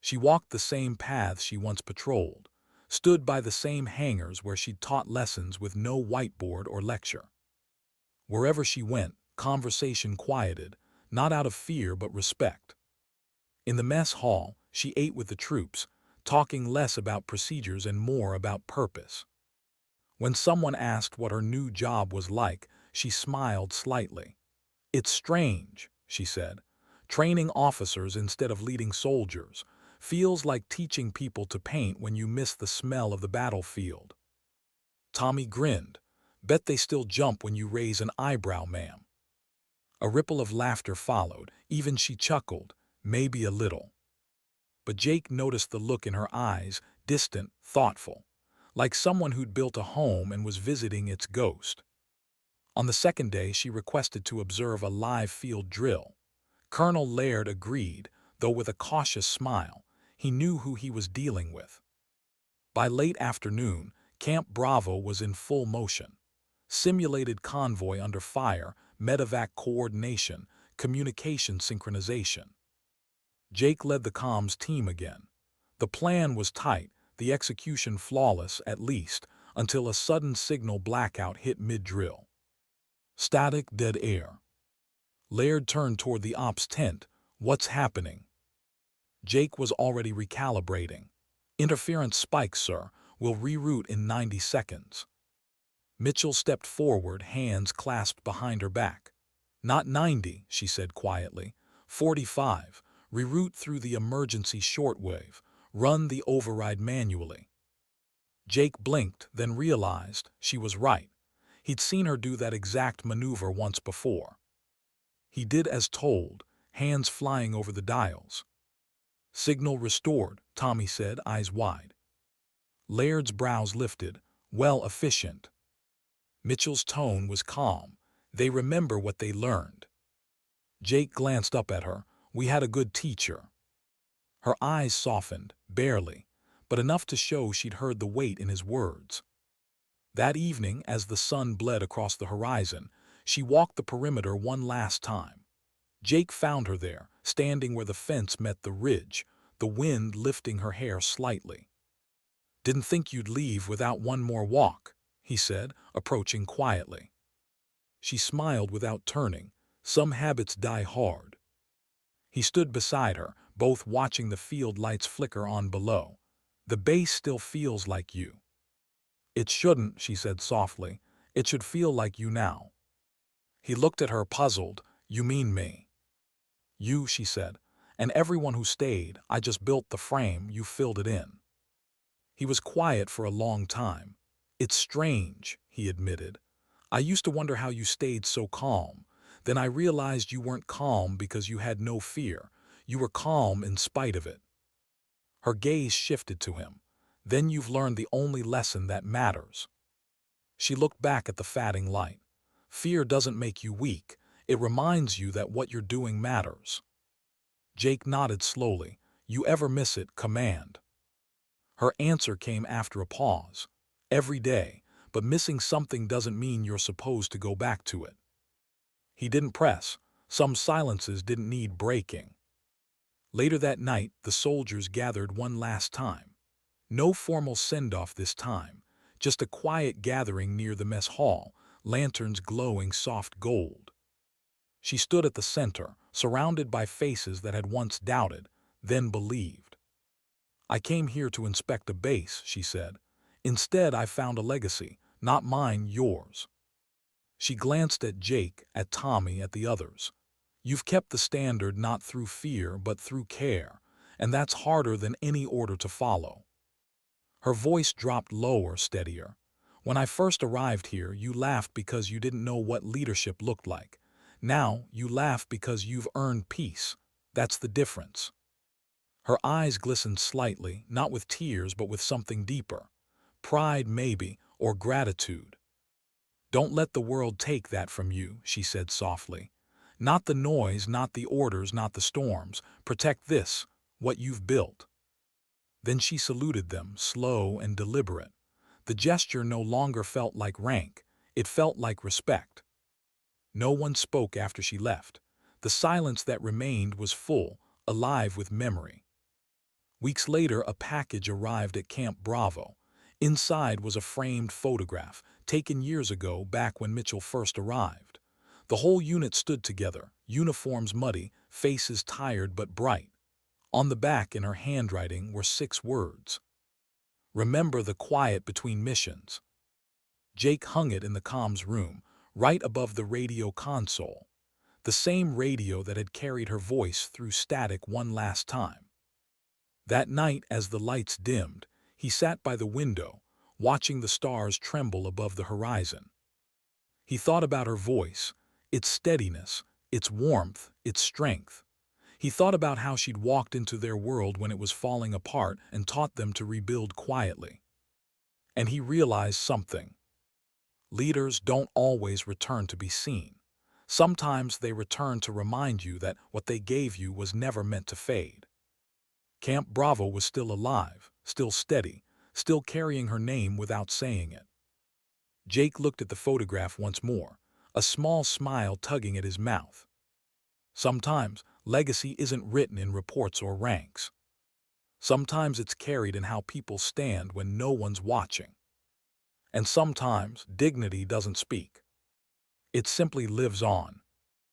She walked the same paths she once patrolled, stood by the same hangars where she'd taught lessons with no whiteboard or lecture. Wherever she went, conversation quieted, not out of fear but respect. In the mess hall, she ate with the troops, talking less about procedures and more about purpose. When someone asked what her new job was like, she smiled slightly. It's strange, she said. Training officers instead of leading soldiers feels like teaching people to paint when you miss the smell of the battlefield. Tommy grinned. Bet they still jump when you raise an eyebrow, ma'am. A ripple of laughter followed. Even she chuckled, maybe a little. But Jake noticed the look in her eyes, distant, thoughtful, like someone who'd built a home and was visiting its ghost. On the second day, she requested to observe a live field drill. Colonel Laird agreed, though with a cautious smile. He knew who he was dealing with. By late afternoon, Camp Bravo was in full motion. Simulated convoy under fire, medevac coordination, communication synchronization. Jake led the comms team again. The plan was tight, the execution flawless at least, until a sudden signal blackout hit mid-drill. Static, dead air. Laird turned toward the ops tent. What's happening? Jake was already recalibrating. Interference spikes, sir. We'll reroute in 90 seconds. Mitchell stepped forward, hands clasped behind her back. Not 90, she said quietly. 45. Reroute through the emergency shortwave. Run the override manually. Jake blinked, then realized she was right. He'd seen her do that exact maneuver once before. He did as told, hands flying over the dials. Signal restored, Tommy said, eyes wide. Laird's brows lifted. Well, efficient. Mitchell's tone was calm. They remember what they learned. Jake glanced up at her. We had a good teacher. Her eyes softened, barely, but enough to show she'd heard the weight in his words. That evening, as the sun bled across the horizon, she walked the perimeter one last time. Jake found her there, standing where the fence met the ridge, the wind lifting her hair slightly. Didn't think you'd leave without one more walk, he said, approaching quietly. She smiled without turning. Some habits die hard. He stood beside her, both watching the field lights flicker on below. The base still feels like you. It shouldn't, she said softly. It should feel like you now. He looked at her, puzzled. You mean me? You, she said. And everyone who stayed, I just built the frame, you filled it in. He was quiet for a long time. It's strange, he admitted. I used to wonder how you stayed so calm. Then I realized you weren't calm because you had no fear. You were calm in spite of it. Her gaze shifted to him. Then you've learned the only lesson that matters. She looked back at the fading light. Fear doesn't make you weak. It reminds you that what you're doing matters. Jake nodded slowly. You ever miss it? Command. Her answer came after a pause. Every day, but missing something doesn't mean you're supposed to go back to it. He didn't press. Some silences didn't need breaking. Later that night, the soldiers gathered one last time. No formal send-off this time, just a quiet gathering near the mess hall, lanterns glowing soft gold. She stood at the center, surrounded by faces that had once doubted, then believed. I came here to inspect a base, she said. Instead, I found a legacy, not mine, yours. She glanced at Jake, at Tommy, at the others. You've kept the standard not through fear, but through care, and that's harder than any order to follow. Her voice dropped lower, steadier. When I first arrived here, you laughed because you didn't know what leadership looked like. Now, you laugh because you've earned peace. That's the difference. Her eyes glistened slightly, not with tears, but with something deeper. Pride, maybe, or gratitude. Don't let the world take that from you, she said softly. Not the noise, not the orders, not the storms. Protect this, what you've built. Then she saluted them, slow and deliberate. The gesture no longer felt like rank. It felt like respect. No one spoke after she left. The silence that remained was full, alive with memory. Weeks later, a package arrived at Camp Bravo. Inside was a framed photograph, taken years ago, back when Mitchell first arrived. The whole unit stood together, uniforms muddy, faces tired but bright. On the back, in her handwriting, were 6 words. Remember the quiet between missions. Jake hung it in the comms room, right above the radio console. The same radio that had carried her voice through static one last time. That night, as the lights dimmed, he sat by the window, watching the stars tremble above the horizon. He thought about her voice, its steadiness, its warmth, its strength. He thought about how she'd walked into their world when it was falling apart and taught them to rebuild quietly. And he realized something. Leaders don't always return to be seen. Sometimes they return to remind you that what they gave you was never meant to fade. Camp Bravo was still alive, still steady, still carrying her name without saying it. Jake looked at the photograph once more, a small smile tugging at his mouth. Sometimes, legacy isn't written in reports or ranks. Sometimes it's carried in how people stand when no one's watching. And sometimes, dignity doesn't speak. It simply lives on.